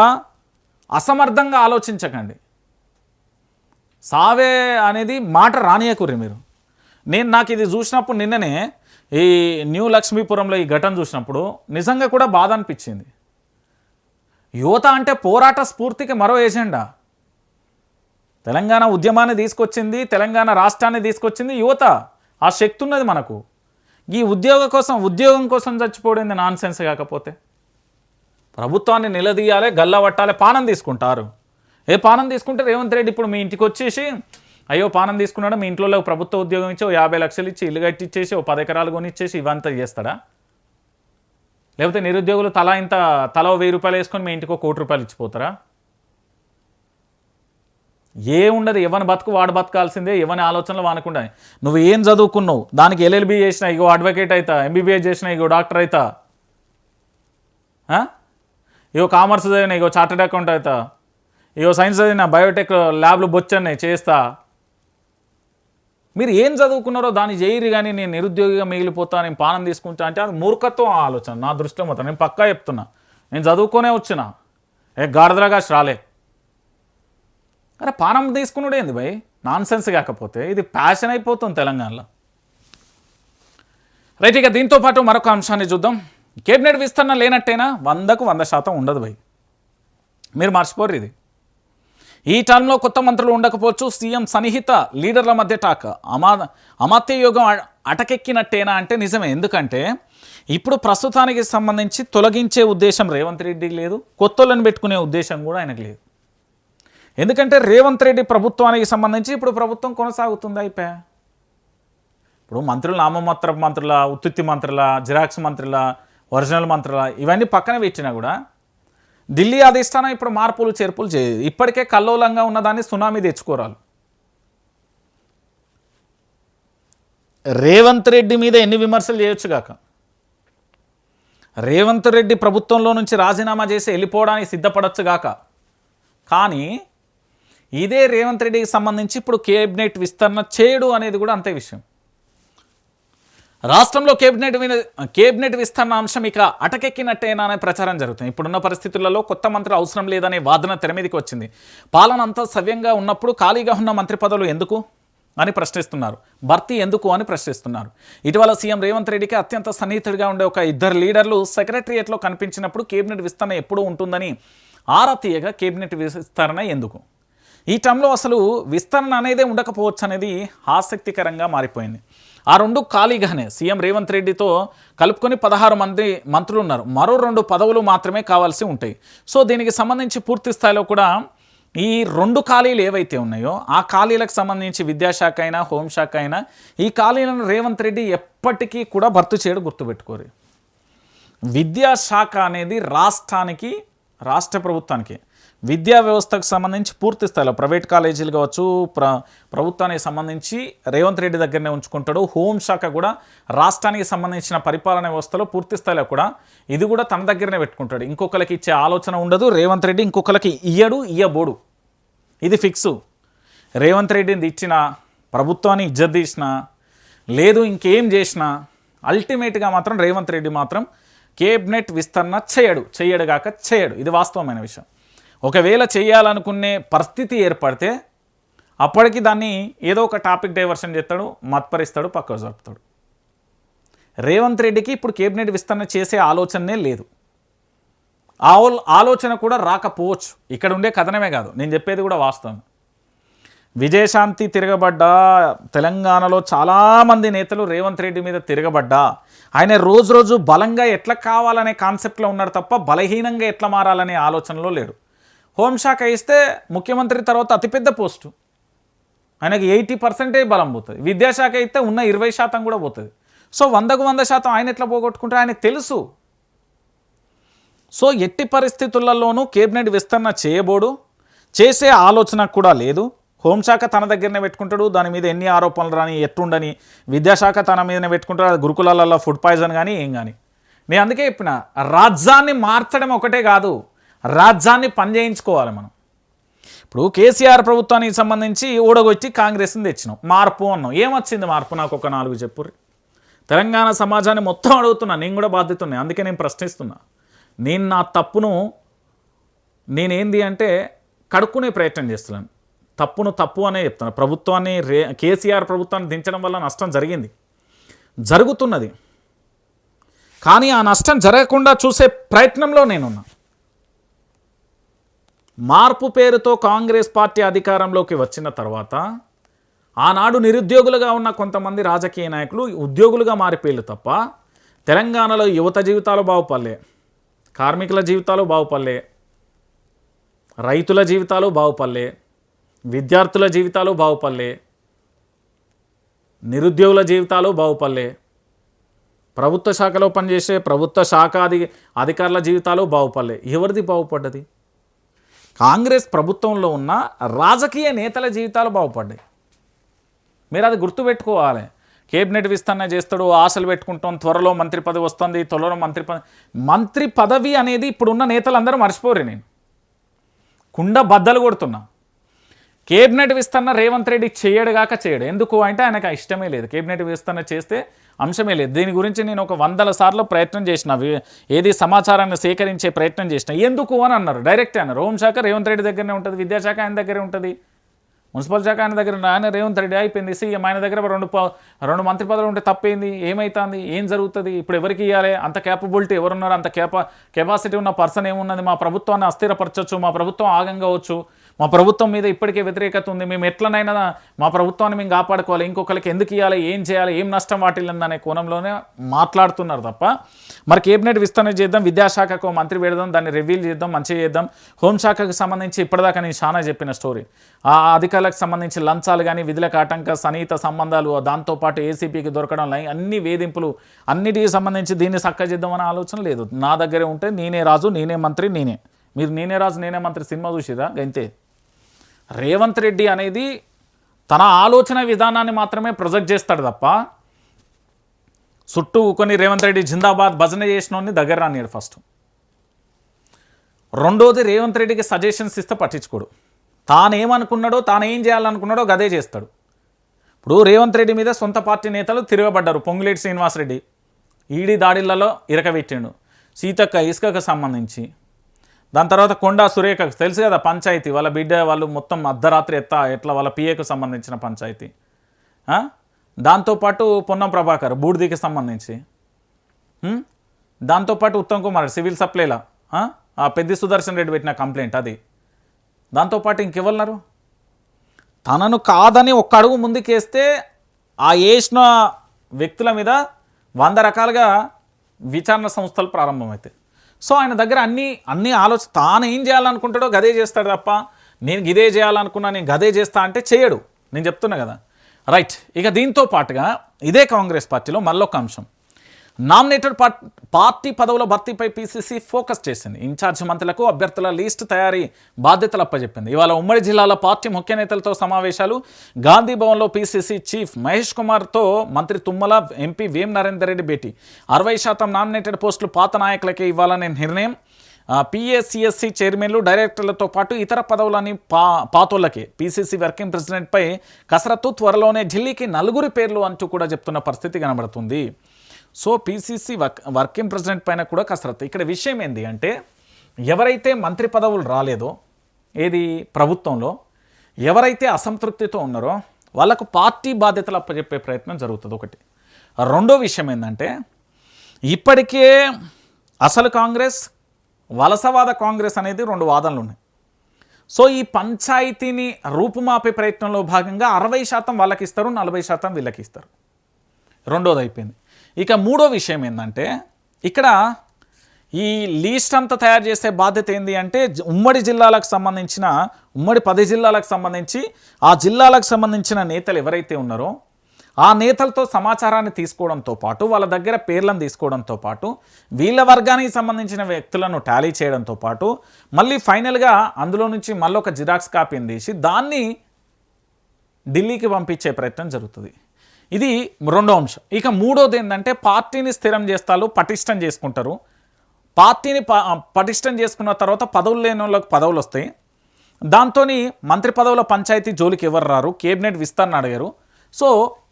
అసమర్థంగా ఆలోచించకండి. సావే అనేది మాట రానియకుర్రి మీరు. నాకు ఇది చూసినప్పుడు నిన్ననే ఈ న్యూ లక్ష్మీపురంలో ఈ ఘటన చూసినప్పుడు నిజంగా కూడా బాధ అనిపించింది. యువత అంటే పోరాట స్ఫూర్తికి మరో ఏజెండా. తెలంగాణ ఉద్యమాన్ని తీసుకొచ్చింది, తెలంగాణ రాష్ట్రాన్ని తీసుకొచ్చింది యువత. ఆ శక్తి ఉన్నది మనకు. ఈ ఉద్యోగం కోసం చచ్చిపోయింది నాన్ సెన్స్. కాకపోతే ప్రభుత్వాన్ని నిలదీయాలి, గల్లవట్టాలి. పానం తీసుకుంటారు. పానం తీసుకుంటే రేవంత్ రెడ్డి ఇప్పుడు మీ ఇంటికి వచ్చేసి అయ్యో పానం తీసుకున్నాడు, మీ ఇంట్లో ప్రభుత్వ ఉద్యోగం ఇచ్చి 50 లక్షలు ఇచ్చి ఇల్లు కట్టిచ్చేసి 10 ఎకరాలు కొనిచ్చేసి ఇవంతా చేస్తాడా? లేకపోతే నిరుద్యోగులు తల 1000 రూపాయలు వేసుకొని మీ ఇంటికి 1 కోటి రూపాయలు ఇచ్చిపోతారా? ఏముండదు. ఎవరి బతుకు వాడు బతకాల్సిందే. ఎవరి ఆలోచనలు వానకుండా. నువ్వు ఏం చదువుకున్నావు? దానికి LLB చేసినా ఇగో అడ్వకేట్ అవుతా, MBBS చేసినా ఇగో డాక్టర్ అవుతా, ఇగో కామర్స్ చదివినా ఇగో చార్టెడ్ అకౌంట్ అవుతా, ఇగో సైన్స్ చదివినా బయోటెక్ ల్యాబ్లు బొచ్చన్నాయి చేస్తా. మీరు ఏం చదువుకున్నారో దాన్ని చేయరు. కానీ నేను నిరుద్యోగిగా మిగిలిపోతా, నేను పానం తీసుకుంటా అంటే అది మూర్ఖత్వం ఆలోచన నా దృష్టిలో మొత్తం. నేను పక్కా చెప్తున్నా. నేను చదువుకొనే వచ్చిన గాడిదలాగా రాలే. అరే పానం తీసుకున్నాడు ఏంది భయ్? Non sense. కాకపోతే ఇది ప్యాషన్ అయిపోతుంది తెలంగాణలో. రైట్, ఇక దీంతో పాటు మరొక అంశాన్ని చూద్దాం. కేబినెట్ విస్తరణ లేనట్టేనా? 100కు 100% ఉండదు భయ్. మీరు మర్చిపోరు ఇది. ఈ టర్మ్లో కొత్త మంత్రులు ఉండకపోవచ్చు. సీఎం సన్నిహిత లీడర్ల మధ్య టాక్. అమాత్య యోగం అటకెక్కినట్టేనా అంటే నిజమే. ఎందుకంటే ఇప్పుడు ప్రస్తుతానికి సంబంధించి తొలగించే ఉద్దేశం రేవంత్ రెడ్డికి లేదు, కొత్తలను పెట్టుకునే ఉద్దేశం కూడా ఆయనకు లేదు. ఎందుకంటే రేవంత్ రెడ్డి ప్రభుత్వానికి సంబంధించి ఇప్పుడు ప్రభుత్వం కొనసాగుతుంది. అయిపోయా. ఇప్పుడు మంత్రులు నామమాత్ర మంత్రుల, ఉత్తుత్తి మంత్రుల, జిరాక్స్ మంత్రుల, ఒరిజినల్ మంత్రుల ఇవన్నీ పక్కన పెట్టినా కూడా ఢిల్లీ అధిష్టానం ఇప్పుడు మార్పులు చేర్పులు చేయదు. ఇప్పటికే కల్లోలంగా ఉన్నదాన్ని సునామీ తెచ్చుకోరాలు. రేవంత్ రెడ్డి మీద ఎన్ని విమర్శలు చేయొచ్చు కాక, రేవంత్ రెడ్డి ప్రభుత్వంలో నుంచి రాజీనామా చేసి వెళ్ళిపోవడానికి సిద్ధపడచ్చు గాక. కానీ ఇదే రేవంత్ రెడ్డికి సంబంధించి ఇప్పుడు కేబినెట్ విస్తరణ చేయడు అనేది కూడా అంతే విషయం. రాష్ట్రంలో కేబినెట్ విస్తరణ అంశం ఇక అటకెక్కినట్టేనా అనే ప్రచారం జరుగుతుంది. ఇప్పుడున్న పరిస్థితులలో కొత్త మంత్రులు అవసరం లేదనే వాదన తెర మీదకి వచ్చింది. పాలన అంతా సవ్యంగా ఉన్నప్పుడు ఖాళీగా ఉన్న మంత్రి పదవులు ఎందుకు అని ప్రశ్నిస్తున్నారు. భర్తీ ఎందుకు అని ప్రశ్నిస్తున్నారు. ఇటీవల సీఎం రేవంత్ రెడ్డికి అత్యంత సన్నిహితుడిగా ఉండే ఒక 2 లీడర్లు సెక్రటరియట్లో కనిపించినప్పుడు కేబినెట్ విస్తరణ ఎప్పుడూ ఉంటుందని ఆరా తీయగా కేబినెట్ విస్తరణ ఎందుకు? ఈ టర్మ్లో అసలు విస్తరణ అనేదే ఉండకపోవచ్చు అనేది ఆసక్తికరంగా మారిపోయింది. ఆ 2 ఖాళీగానే సీఎం రేవంత్ రెడ్డితో కలుపుకొని 16 మంది మంత్రులు ఉన్నారు. మరో 2 పదవులు మాత్రమే కావాల్సి ఉంటాయి. సో దీనికి సంబంధించి పూర్తి స్థాయిలో కూడా ఈ 2 ఖాళీలు ఏవైతే ఉన్నాయో ఆ ఖాళీలకు సంబంధించి విద్యాశాఖ అయినా హోంశాఖ అయినా ఈ ఖాళీలను రేవంత్ రెడ్డి ఎప్పటికీ కూడా భర్తీ చేయడం గుర్తుపెట్టుకోరు. విద్యాశాఖ అనేది రాష్ట్ర ప్రభుత్వానికి, విద్యా వ్యవస్థకు సంబంధించి పూర్తి స్థాయిలో ప్రైవేట్ కాలేజీలు కావచ్చు, ప్రభుత్వానికి సంబంధించి రేవంత్ రెడ్డి దగ్గరనే ఉంచుకుంటాడు. హోంశాఖ కూడా రాష్ట్రానికి సంబంధించిన పరిపాలన వ్యవస్థలో పూర్తి స్థాయిలో కూడా ఇది కూడా తన దగ్గరనే పెట్టుకుంటాడు. ఇంకొకరికి ఇచ్చే ఆలోచన ఉండదు. రేవంత్ రెడ్డి ఇంకొకరికి ఇయ్యబోడు, ఇది ఫిక్సు. రేవంత్ రెడ్డిని ఇచ్చిన ప్రభుత్వాన్ని ఇజ్జత్ తీసినా లేదు ఇంకేం చేసినా అల్టిమేట్గా మాత్రం రేవంత్ రెడ్డి మాత్రం కేబినెట్ విస్తరణ చేయడు. ఇది వాస్తవమైన విషయం. ఒకవేళ చేయాలనుకునే పరిస్థితి ఏర్పడితే అప్పటికి దాన్ని ఏదో ఒక టాపిక్ డైవర్షన్ చేస్తాడు, మత్పరిస్తాడు, పక్కకు జరుపుతాడు. రేవంత్ రెడ్డికి ఇప్పుడు కేబినెట్ విస్తరణ చేసే ఆలోచనే లేదు. ఆలోచన కూడా రాకపోవచ్చు. ఇక్కడ ఉండే కథనమే కాదు, నేను చెప్పేది కూడా వాస్తవం. విజయశాంతి తిరగబడ్డా, తెలంగాణలో చాలామంది నేతలు రేవంత్ రెడ్డి మీద తిరగబడ్డా ఆయన రోజు బలంగా ఎట్లా కావాలనే కాన్సెప్ట్లో ఉన్నాడు తప్ప బలహీనంగా ఎట్లా మారాలనే ఆలోచనలో లేడు. హోంశాఖ ఇస్తే ముఖ్యమంత్రి తర్వాత అతిపెద్ద పోస్టు, ఆయనకి 80% బలం పోతుంది. విద్యాశాఖ అయితే ఉన్న 20% కూడా పోతుంది. సో 100కు 100% ఆయన ఎట్లా పోగొట్టుకుంటే ఆయనకు తెలుసు. సో ఎట్టి పరిస్థితులలోనూ కేబినెట్ విస్తరణ చేయబోడు, చేసే ఆలోచన కూడా లేదు. హోంశాఖ తన దగ్గరనే పెట్టుకుంటాడు. దాని మీద ఎన్ని ఆరోపణలు రాని ఎట్టుండని విద్యాశాఖ తన మీదనే పెట్టుకుంటాడు. అది గురుకులాలలో ఫుడ్ పాయిజన్ కానీ ఏం కానీ. నేను అందుకే చెప్పిన రాజ్యాన్ని మార్చడం ఒకటే కాదు, రాజ్యాన్ని పనిచేయించుకోవాలి మనం. ఇప్పుడు కేసీఆర్ ప్రభుత్వానికి సంబంధించి ఓడగొచ్చి కాంగ్రెస్ని తెచ్చినాం, మార్పు అన్నాం. ఏమొచ్చింది మార్పు? నాకు ఒక 4 చెప్పుర్రి. తెలంగాణ సమాజాన్ని మొత్తం అడుగుతున్నా, నేను కూడా బాధ్యత ఉన్నాయి. అందుకే నేను ప్రశ్నిస్తున్నా. నేను నా తప్పును నేనేంది అంటే కడుక్కునే ప్రయత్నం చేస్తున్నాను. తప్పును తప్పు అనే చెప్తాను. ప్రభుత్వాన్ని కేసీఆర్ ప్రభుత్వాన్ని దించడం వల్ల నష్టం జరుగుతున్నది. కానీ ఆ నష్టం జరగకుండా చూసే ప్రయత్నంలో నేనున్నా. మార్పు పేరుతో కాంగ్రెస్ పార్టీ అధికారంలోకి వచ్చిన తర్వాత ఆనాడు నిరుద్యోగులుగా ఉన్న కొంతమంది రాజకీయ నాయకులు ఉద్యోగులుగా మారిపోయారు తప్ప తెలంగాణలో యువత జీవితాలు బాగుపడలే, కార్మికుల జీవితాలు బాగుపడలే, రైతుల జీవితాలు బాగుపడలే, విద్యార్థుల జీవితాలు బాగుపడలే, నిరుద్యోగుల జీవితాలు బాగుపడలే, ప్రభుత్వ శాఖలో పనిచేసే ప్రభుత్వ శాఖ అధికారుల జీవితాలు బాగుపడలే. ఎవరిది బాగుపడ్డది? కాంగ్రెస్ ప్రభుత్వంలో ఉన్న రాజకీయ నేతల జీవితాలు బాగుపడ్డాయి. మీరు అది గుర్తుపెట్టుకోవాలి. కేబినెట్ విస్తరణ చేస్తాడు, ఆశలు పెట్టుకుంటాం, త్వరలో మంత్రి పదవి వస్తుంది, త్వరలో మంత్రి పదవి అనేది ఇప్పుడున్న నేతలందరూ మర్చిపోరు. నేను కుండ బద్దలు కొడుతున్నా. కేబినెట్ విస్తరణ రేవంత్ రెడ్డి చేయడు. ఎందుకు అంటే ఆయనకు ఇష్టమే లేదు. కేబినెట్ విస్తరణ చేస్తే అంశమే లేదు. దీని గురించి నేను ఒక 100 సార్లు ప్రయత్నం చేసిన, ఏది సమాచారాన్ని సేకరించే ప్రయత్నం చేసిన. ఎందుకు అని అన్నారు, డైరెక్ట్ అన్నారు. హోంశాఖ రేవంత్ రెడ్డి దగ్గరనే ఉంటుంది, విద్యాశాఖ ఆయన దగ్గరే ఉంటుంది, మున్సిపల్ శాఖ ఆయన దగ్గర, ఆయన రేవంత్ రెడ్డి అయిపోయింది. సీఎం ఆయన దగ్గర రెండు మంత్రి పదవులు ఉంటే తప్పేంది, ఏమవుతుంది, ఏం జరుగుతుంది, ఇప్పుడు ఎవరికి ఇవ్వాలి, అంత క్యాపబిలిటీ ఎవరున్నారు, అంత కెపాసిటీ ఉన్న పర్సన్ ఏమున్నది, మా ప్రభుత్వాన్ని అస్థిరపరచవచ్చు, మా ప్రభుత్వం ఆగం కావచ్చు, మా ప్రభుత్వం మీద ఇప్పటికే వ్యతిరేకత ఉంది, మేము ఎట్లనైనా మా ప్రభుత్వాన్ని మేము కాపాడుకోవాలి, ఇంకొకరికి ఎందుకు ఇవ్వాలి, ఏం చేయాలి, ఏం నష్టం వాటిల్లిందనే కోణంలోనే మాట్లాడుతున్నారు తప్ప మరి కేబినెట్ విస్తరణ చేద్దాం, విద్యాశాఖకు మంత్రి పెడదాం, దాన్ని రివీల్ చేద్దాం, మంచిగా చేద్దాం. హోంశాఖకు సంబంధించి ఇప్పటిదాకా నేను చాలా చెప్పిన స్టోరీ, ఆ అధికారులకు సంబంధించి లంచాలు కానీ, విధులకు ఆటంక, సన్నిహిత సంబంధాలు, దాంతోపాటు ఏసీపీకి దొరకడం, అన్ని వేధింపులు, అన్నిటికి సంబంధించి దీన్ని చక్కగా చేద్దామనే ఆలోచన లేదు. నా దగ్గరే ఉంటే నేనే రాజు, నేనే మంత్రి, మీరు నేనే రాజు నేనే మంత్రి సినిమా చూసిరా గంతే. రేవంత్ రెడ్డి అనేది తన ఆలోచన విధానాన్ని మాత్రమే ప్రొజెక్ట్ చేస్తాడు తప్ప చుట్టూ కొన్ని రేవంత్ రెడ్డి జిందాబాద్ భజన చేసినోడిని దగ్గర రానియాడు. ఫస్ట్ రెండోది, రేవంత్ రెడ్డికి సజెషన్స్ ఇస్తే పట్టించుకోడు. తానేమనుకున్నాడో, తాను ఏం చేయాలనుకున్నాడో గదే చేస్తాడు. ఇప్పుడు రేవంత్ రెడ్డి మీద సొంత పార్టీ నేతలు తిరగబడ్డారు. పొంగులేటి శ్రీనివాసరెడ్డి ఈడీ దాడిలలో ఇరకబెట్టిండు, సీతక్క ఇసుకకు సంబంధించి. దాని తర్వాత కొండా సురేఖకు తెలుసు కదా, పంచాయతీ వాళ్ళ బిడ్డ వాళ్ళు మొత్తం అర్ధరాత్రి ఎట్లా వాళ్ళ పిఏకు సంబంధించిన పంచాయతీ. దాంతోపాటు పొన్నం ప్రభాకర్ బూడిదికి సంబంధించి, దాంతోపాటు ఉత్తమ్ కుమార్ సివిల్ సప్లైలా ఆ పెద్ది సుదర్శన్ రెడ్డి పెట్టిన కంప్లైంట్ అది. దాంతోపాటు ఇంకెవరున్నారు? తనను కాదని ఒక్క అడుగు ముందుకేస్తే ఆ వేసిన వ్యక్తుల మీద 100 రకాలుగా విచారణ సంస్థలు ప్రారంభమవుతాయి. సో ఆయన దగ్గర అన్ని ఆలోచన, తాను ఏం చేయాలనుకుంటాడో గదే చేస్తాడు తప్ప నేను ఇదే చేయాలనుకున్నా, నేను గదే చేస్తా అంటే చేయడు. నేను చెప్తున్నా కదా, రైట్. ఇక దీంతో పాటుగా ఇదే కాంగ్రెస్ పార్టీలో మళ్ళొక అంశం, నామినేటెడ్ పార్టీ పదవుల భర్తీపై పీసీసీ ఫోకస్ చేసింది. ఇన్ఛార్జ్ మంత్రులకు అభ్యర్థుల లిస్టు తయారీ బాధ్యతలు అప్పచెప్పింది. ఇవాళ ఉమ్మడి జిల్లాల పార్టీ ముఖ్య నేతలతో సమావేశాలు. గాంధీ భవన్లో పీసీసీ చీఫ్ మహేష్ కుమార్తో మంత్రి తుమ్మల, ఎంపీ వేం నరేందర్ రెడ్డి భేటీ. 60% నామినేటెడ్ పోస్టులు పాత నాయకులకే ఇవ్వాలనే నిర్ణయం. పిఏసిఎస్సి చైర్మన్లు, డైరెక్టర్లతో పాటు ఇతర పదవులని పాతోళ్లకే. పీసీసీ వర్కింగ్ ప్రెసిడెంట్పై కసరత్తు. త్వరలోనే ఢిల్లీకి 4 పేర్లు అంటూ కూడా చెప్తున్న పరిస్థితి కనబడుతుంది. సో పీసీసీ వర్కింగ్ ప్రెసిడెంట్ పైన కూడా కసరత్తు. ఇక్కడ విషయం ఏంటి అంటే, ఎవరైతే మంత్రి పదవులు రాలేదో ఏది ప్రభుత్వంలో, ఎవరైతే అసంతృప్తితో ఉన్నారో వాళ్ళకు పార్టీ బాధ్యతలు అప్పచెప్పే ప్రయత్నం జరుగుతుంది ఒకటి. రెండో విషయం ఏంటంటే, ఇప్పటికే అసలు కాంగ్రెస్, వలసవాద కాంగ్రెస్ అనేది 2 వాదనలు ఉన్నాయి. సో ఈ పంచాయతీని రూపుమాపే ప్రయత్నంలో భాగంగా 60% వాళ్ళకి ఇస్తారు, 40% వీళ్ళకి ఇస్తారు. రెండోది అయిపోయింది. ఇక మూడో విషయం ఏంటంటే, ఇక్కడ ఈ లీస్ట్ అంతా తయారు చేసే బాధ్యత ఏంటి అంటే, ఉమ్మడి జిల్లాలకు సంబంధించిన ఉమ్మడి 10 జిల్లాలకు సంబంధించి ఆ జిల్లాలకు సంబంధించిన నేతలు ఎవరైతే ఉన్నారో ఆ నేతలతో సమాచారాన్ని తీసుకోవడంతో పాటు, వాళ్ళ దగ్గర పేర్లను తీసుకోవడంతో పాటు, వీళ్ళ వర్గానికి సంబంధించిన వ్యక్తులను టాలీ చేయడంతో పాటు, మళ్ళీ ఫైనల్గా అందులో నుంచి మళ్ళీ ఒక జిరాక్స్ కాపీని తీసి దాన్ని ఢిల్లీకి పంపించే ప్రయత్నం జరుగుతుంది. ఇది రెండో అంశం. ఇక మూడోది ఏంటంటే, పార్టీని స్థిరం చేస్తారు, పటిష్టం చేసుకుంటారు. పార్టీని పటిష్టం చేసుకున్న తర్వాత పదవులు లేని వాళ్ళకి పదవులు వస్తాయి. దాంతో మంత్రి పదవుల పంచాయతీ జోలికి ఎవరు రారు, కేబినెట్ విస్తరణ అడిగారు. సో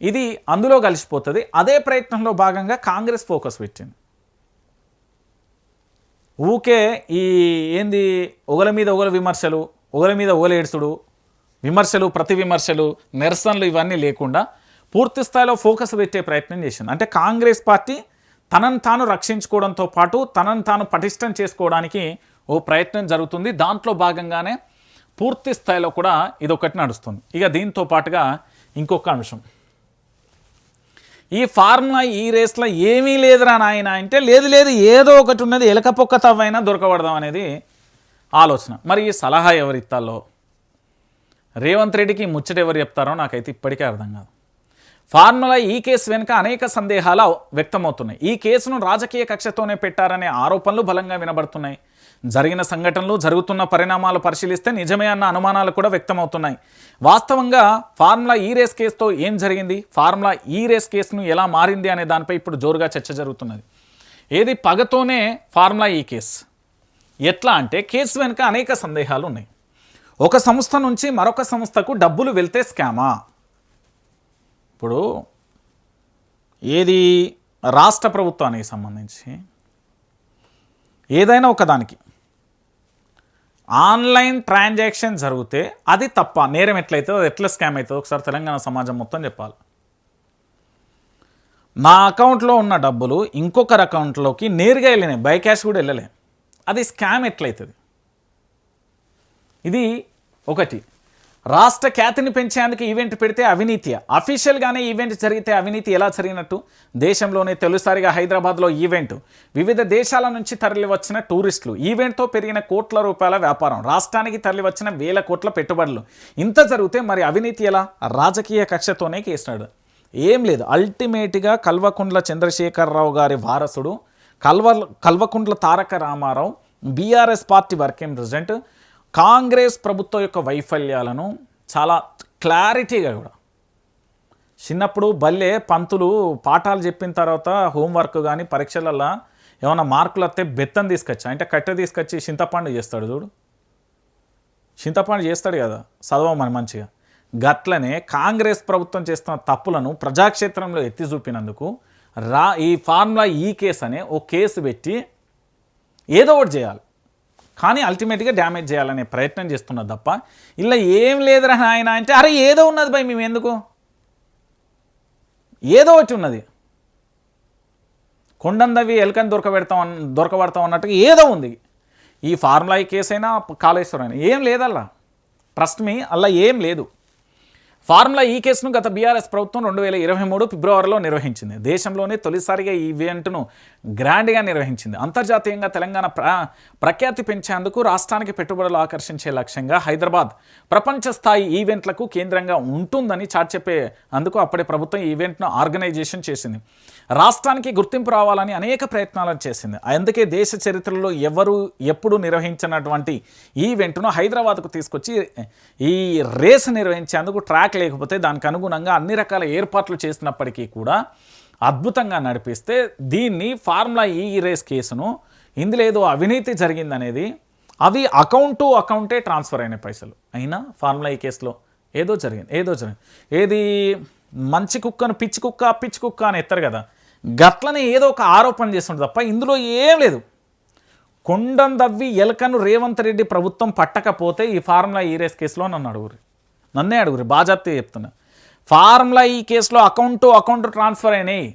ఇది అందులో కలిసిపోతుంది. అదే ప్రయత్నంలో భాగంగా కాంగ్రెస్ ఫోకస్ పెట్టింది. ఊకే ఈ ఏంది ఒకరి మీద ఒకరు విమర్శలు, ఒకరి మీద ఒకరు ఏడ్చుడు, విమర్శలు, ప్రతి విమర్శలు, నిరసనలు ఇవన్నీ లేకుండా పూర్తి స్థాయిలో ఫోకస్ పెట్టే ప్రయత్నం చేసింది. అంటే కాంగ్రెస్ పార్టీ తనను తాను రక్షించుకోవడంతో పాటు తనను తాను పటిష్టం చేసుకోవడానికి ఓ ప్రయత్నం జరుగుతుంది. దాంట్లో భాగంగానే పూర్తి స్థాయిలో కూడా ఇదొకటి నడుస్తుంది. ఇక దీంతో పాటుగా ఇంకొక అంశం, ఈ ఫార్ములా ఈ రేస్లో ఏమీ లేదురా నాయన అంటే, లేదు ఏదో ఒకటి ఉన్నది, ఎలకపోక్క తవ్వైనా దొరకబడదాం అనేది ఆలోచన. మరి ఈ సలహా ఎవరు ఇస్తాలో, రేవంత్ రెడ్డికి ముచ్చట ఎవరు చెప్తారో నాకైతే ఇప్పటికే అర్థం కాదు. ఫార్ములా ఈ కేసు వెనుక అనేక సందేహాలు వ్యక్తమవుతున్నాయి. ఈ కేసును రాజకీయ కక్షతోనే పెట్టారనే ఆరోపణలు బలంగా వినబడుతున్నాయి. జరిగిన సంఘటనలు, జరుగుతున్న పరిణామాలు పరిశీలిస్తే నిజమే అన్న అనుమానాలు కూడా వ్యక్తమవుతున్నాయి. వాస్తవంగా ఫార్ములా ఈ రేస్ కేసుతో ఏం జరిగింది, ఫార్ములా ఈ రేస్ కేసును ఎలా మారింది అనే దానిపై ఇప్పుడు జోరుగా చర్చ జరుగుతున్నది. ఏది పగతోనే ఫార్ములా ఈ కేసు ఎట్లా అంటే, కేసు వెనుక అనేక సందేహాలు ఉన్నాయి. ఒక సంస్థ నుంచి మరొక సంస్థకు డబ్బులు వెళ్తే స్కామా? ఇప్పుడు ఏది రాష్ట్ర ప్రభుత్వానికి సంబంధించి ఏదైనా ఒకదానికి ఆన్లైన్ ట్రాన్సాక్షన్ జరిగితే అది తప్ప, నేరం ఎట్లయితే ఎట్లా స్కామ్ అవుతుందో ఒకసారి తెలంగాణ సమాజం మొత్తం చెప్పాలి. నా అకౌంట్లో ఉన్న డబ్బులు ఇంకొకరి అకౌంట్లోకి నేరుగా వెళ్ళినాయి, బై క్యాష్ కూడా వెళ్ళలే, అది స్కామ్ ఎట్లయితుంది? ఇది ఒకటి. రాష్ట్ర ఖ్యాతిని పెంచేందుకు ఈవెంట్ పెడితే అవినీతి, అఫీషియల్గానే ఈవెంట్ జరిగితే అవినీతి ఎలా జరిగినట్టు? దేశంలోనే తొలిసారిగా హైదరాబాద్లో ఈవెంట్, వివిధ దేశాల నుంచి తరలి వచ్చిన టూరిస్టులు, ఈవెంట్తో పెరిగిన కోట్ల రూపాయల వ్యాపారం, రాష్ట్రానికి తరలి వచ్చిన వేల కోట్ల పెట్టుబడులు, ఇంత జరిగితే మరి అవినీతి ఎలా? రాజకీయ కక్షతోనే కేసినాడు. ఏం లేదు, అల్టిమేట్గా కల్వకుంట్ల చంద్రశేఖరరావు గారి వారసుడు Kalvakuntla Taraka Rama Rao, BRS party working president, Congress ప్రభుత్వం యొక్క వైఫల్యాలను చాలా క్లారిటీగా కూడా, చిన్నప్పుడు బల్లే పంతులు పాఠాలు చెప్పిన తర్వాత హోంవర్క్ కానీ పరీక్షలలో ఏమైనా మార్కులు వస్తే బెత్తం తీసుకొచ్చా అంటే కట్టె తీసుకొచ్చి చింతపండు చేస్తాడు చూడు, చింతపండు చేస్తాడు కదా చదవమని మంచిగా. గట్లనే కాంగ్రెస్ ప్రభుత్వం చేస్తున్న తప్పులను ప్రజాక్షేత్రంలో ఎత్తి చూపినందుకు ఈ ఫార్ములా ఈ కేసు అనే ఓ కేసు పెట్టి ఏదో ఒకటి చేయాలి, కానీ అల్టిమేట్గా డ్యామేజ్ చేయాలనే ప్రయత్నం చేస్తున్నది తప్ప ఇలా ఏం లేదురా ఆయన అంటే, అరే ఏదో ఉన్నది భయ్, మేము ఎందుకు, ఏదో ఒకటి ఉన్నది, కొండందవి ఎలకని దొరకబడతాం అన్నట్టుగా ఏదో ఉంది. ఈ ఫార్ములా ఈ కేసు అయినా కాళేశ్వరం అయినా ఏం లేదల్లా, ట్రస్ట్ మీ, అలా ఏం లేదు. ఫార్ములా ఈ కేసును గత బీఆర్ఎస్ ప్రభుత్వం 2023 ఫిబ్రవరిలో నిర్వహించింది. దేశంలోనే తొలిసారిగా ఈ ఈవెంట్ను గ్రాండ్గా నిర్వహించింది. అంతర్జాతీయంగా తెలంగాణ ప్రఖ్యాతి పెంచేందుకు రాష్ట్రానికి పెట్టుబడులు ఆకర్షించే లక్ష్యంగా హైదరాబాద్ ప్రపంచ స్థాయి ఈవెంట్లకు కేంద్రంగా ఉంటుందని చాటిచెప్పే అందుకు అప్పటి ప్రభుత్వం ఈ ఈవెంట్ను ఆర్గనైజేషన్ చేసింది. రాష్ట్రానికి గుర్తింపు రావాలని అనేక ప్రయత్నాలను చేసింది. అందుకే దేశ చరిత్రలో ఎవరు ఎప్పుడు నిర్వహించినటువంటి ఈ ఈవెంట్ను హైదరాబాద్కు తీసుకొచ్చి ఈ రేస్ నిర్వహించేందుకు ట్రాక్ లేకపోతే దానికి అనుగుణంగా అన్ని రకాల ఏర్పాట్లు చేసినప్పటికీ కూడా అద్భుతంగా నడిపిస్తే దీన్ని ఫార్ములా ఈ రేస్ కేసును ఇందులో ఏదో అవినీతి జరిగిందనేది అవి అకౌంట్ టు అకౌంటే ట్రాన్స్ఫర్ అయిన పైసలు అయినా ఫార్ములా ఈ కేసులో ఏదో జరిగింది ఏది మంచి కుక్కను పిచ్చి కుక్క అని ఎత్తారు కదా, గట్లనే ఏదో ఒక ఆరోపణ చేస్తుండే తప్ప ఇందులో ఏం లేదు. కొండం దవ్వి ఎలకను రేవంత్ రెడ్డి ప్రభుత్వం పట్టకపోతే ఈ ఫార్ములా ఈ రేస్ కేసులో నన్నే అడుగురి బాజాప్తి చెప్తున్నా. ఫార్ములా ఈ కేసులో అకౌంట్ టు అకౌంట్ ట్రాన్స్ఫర్ అయినాయి.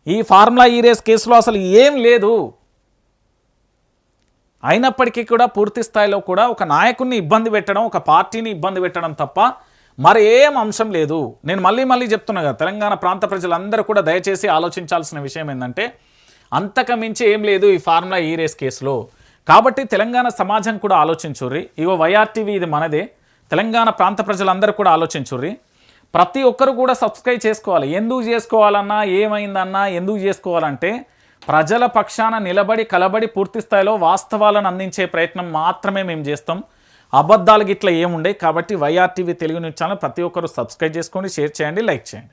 ఈ ఫార్ములా ఈ రేస్ కేసులో అసలు ఏం లేదు. అయినప్పటికీ కూడా పూర్తి స్థాయిలో కూడా ఒక నాయకుడిని ఇబ్బంది పెట్టడం, ఒక పార్టీని ఇబ్బంది పెట్టడం తప్ప మరి ఏం అంశం లేదు. నేను మళ్ళీ చెప్తున్నా కదా, తెలంగాణ ప్రాంత ప్రజలందరూ కూడా దయచేసి ఆలోచించాల్సిన విషయం ఏంటంటే అంతకు మించి ఏం లేదు ఈ ఫార్ములా ఈ రేస్ కేసులో. కాబట్టి తెలంగాణ సమాజం కూడా ఆలోచించుర్రి. ఇగో వైఆర్టీవీ ఇది మనదే, తెలంగాణ ప్రాంత ప్రజలందరూ కూడా ఆలోచించుర్రి. ప్రతి ఒక్కరు కూడా సబ్స్క్రైబ్ చేసుకోవాలి. ఎందుకు చేసుకోవాలన్నా, ఏమైందన్నా ఎందుకు చేసుకోవాలంటే ప్రజల పక్షాన నిలబడి కలబడి పూర్తి స్థాయిలో వాస్తవాలను అందించే ప్రయత్నం మాత్రమే మేము చేస్తాం. అబద్ధాలు గిట్లా ఏముండే. కాబట్టి వైఆర్టీవీ తెలుగు న్యూస్ ఛానల్ ప్రతి ఒక్కరు సబ్స్క్రైబ్ చేసుకోండి, షేర్ చేయండి, లైక్ చేయండి.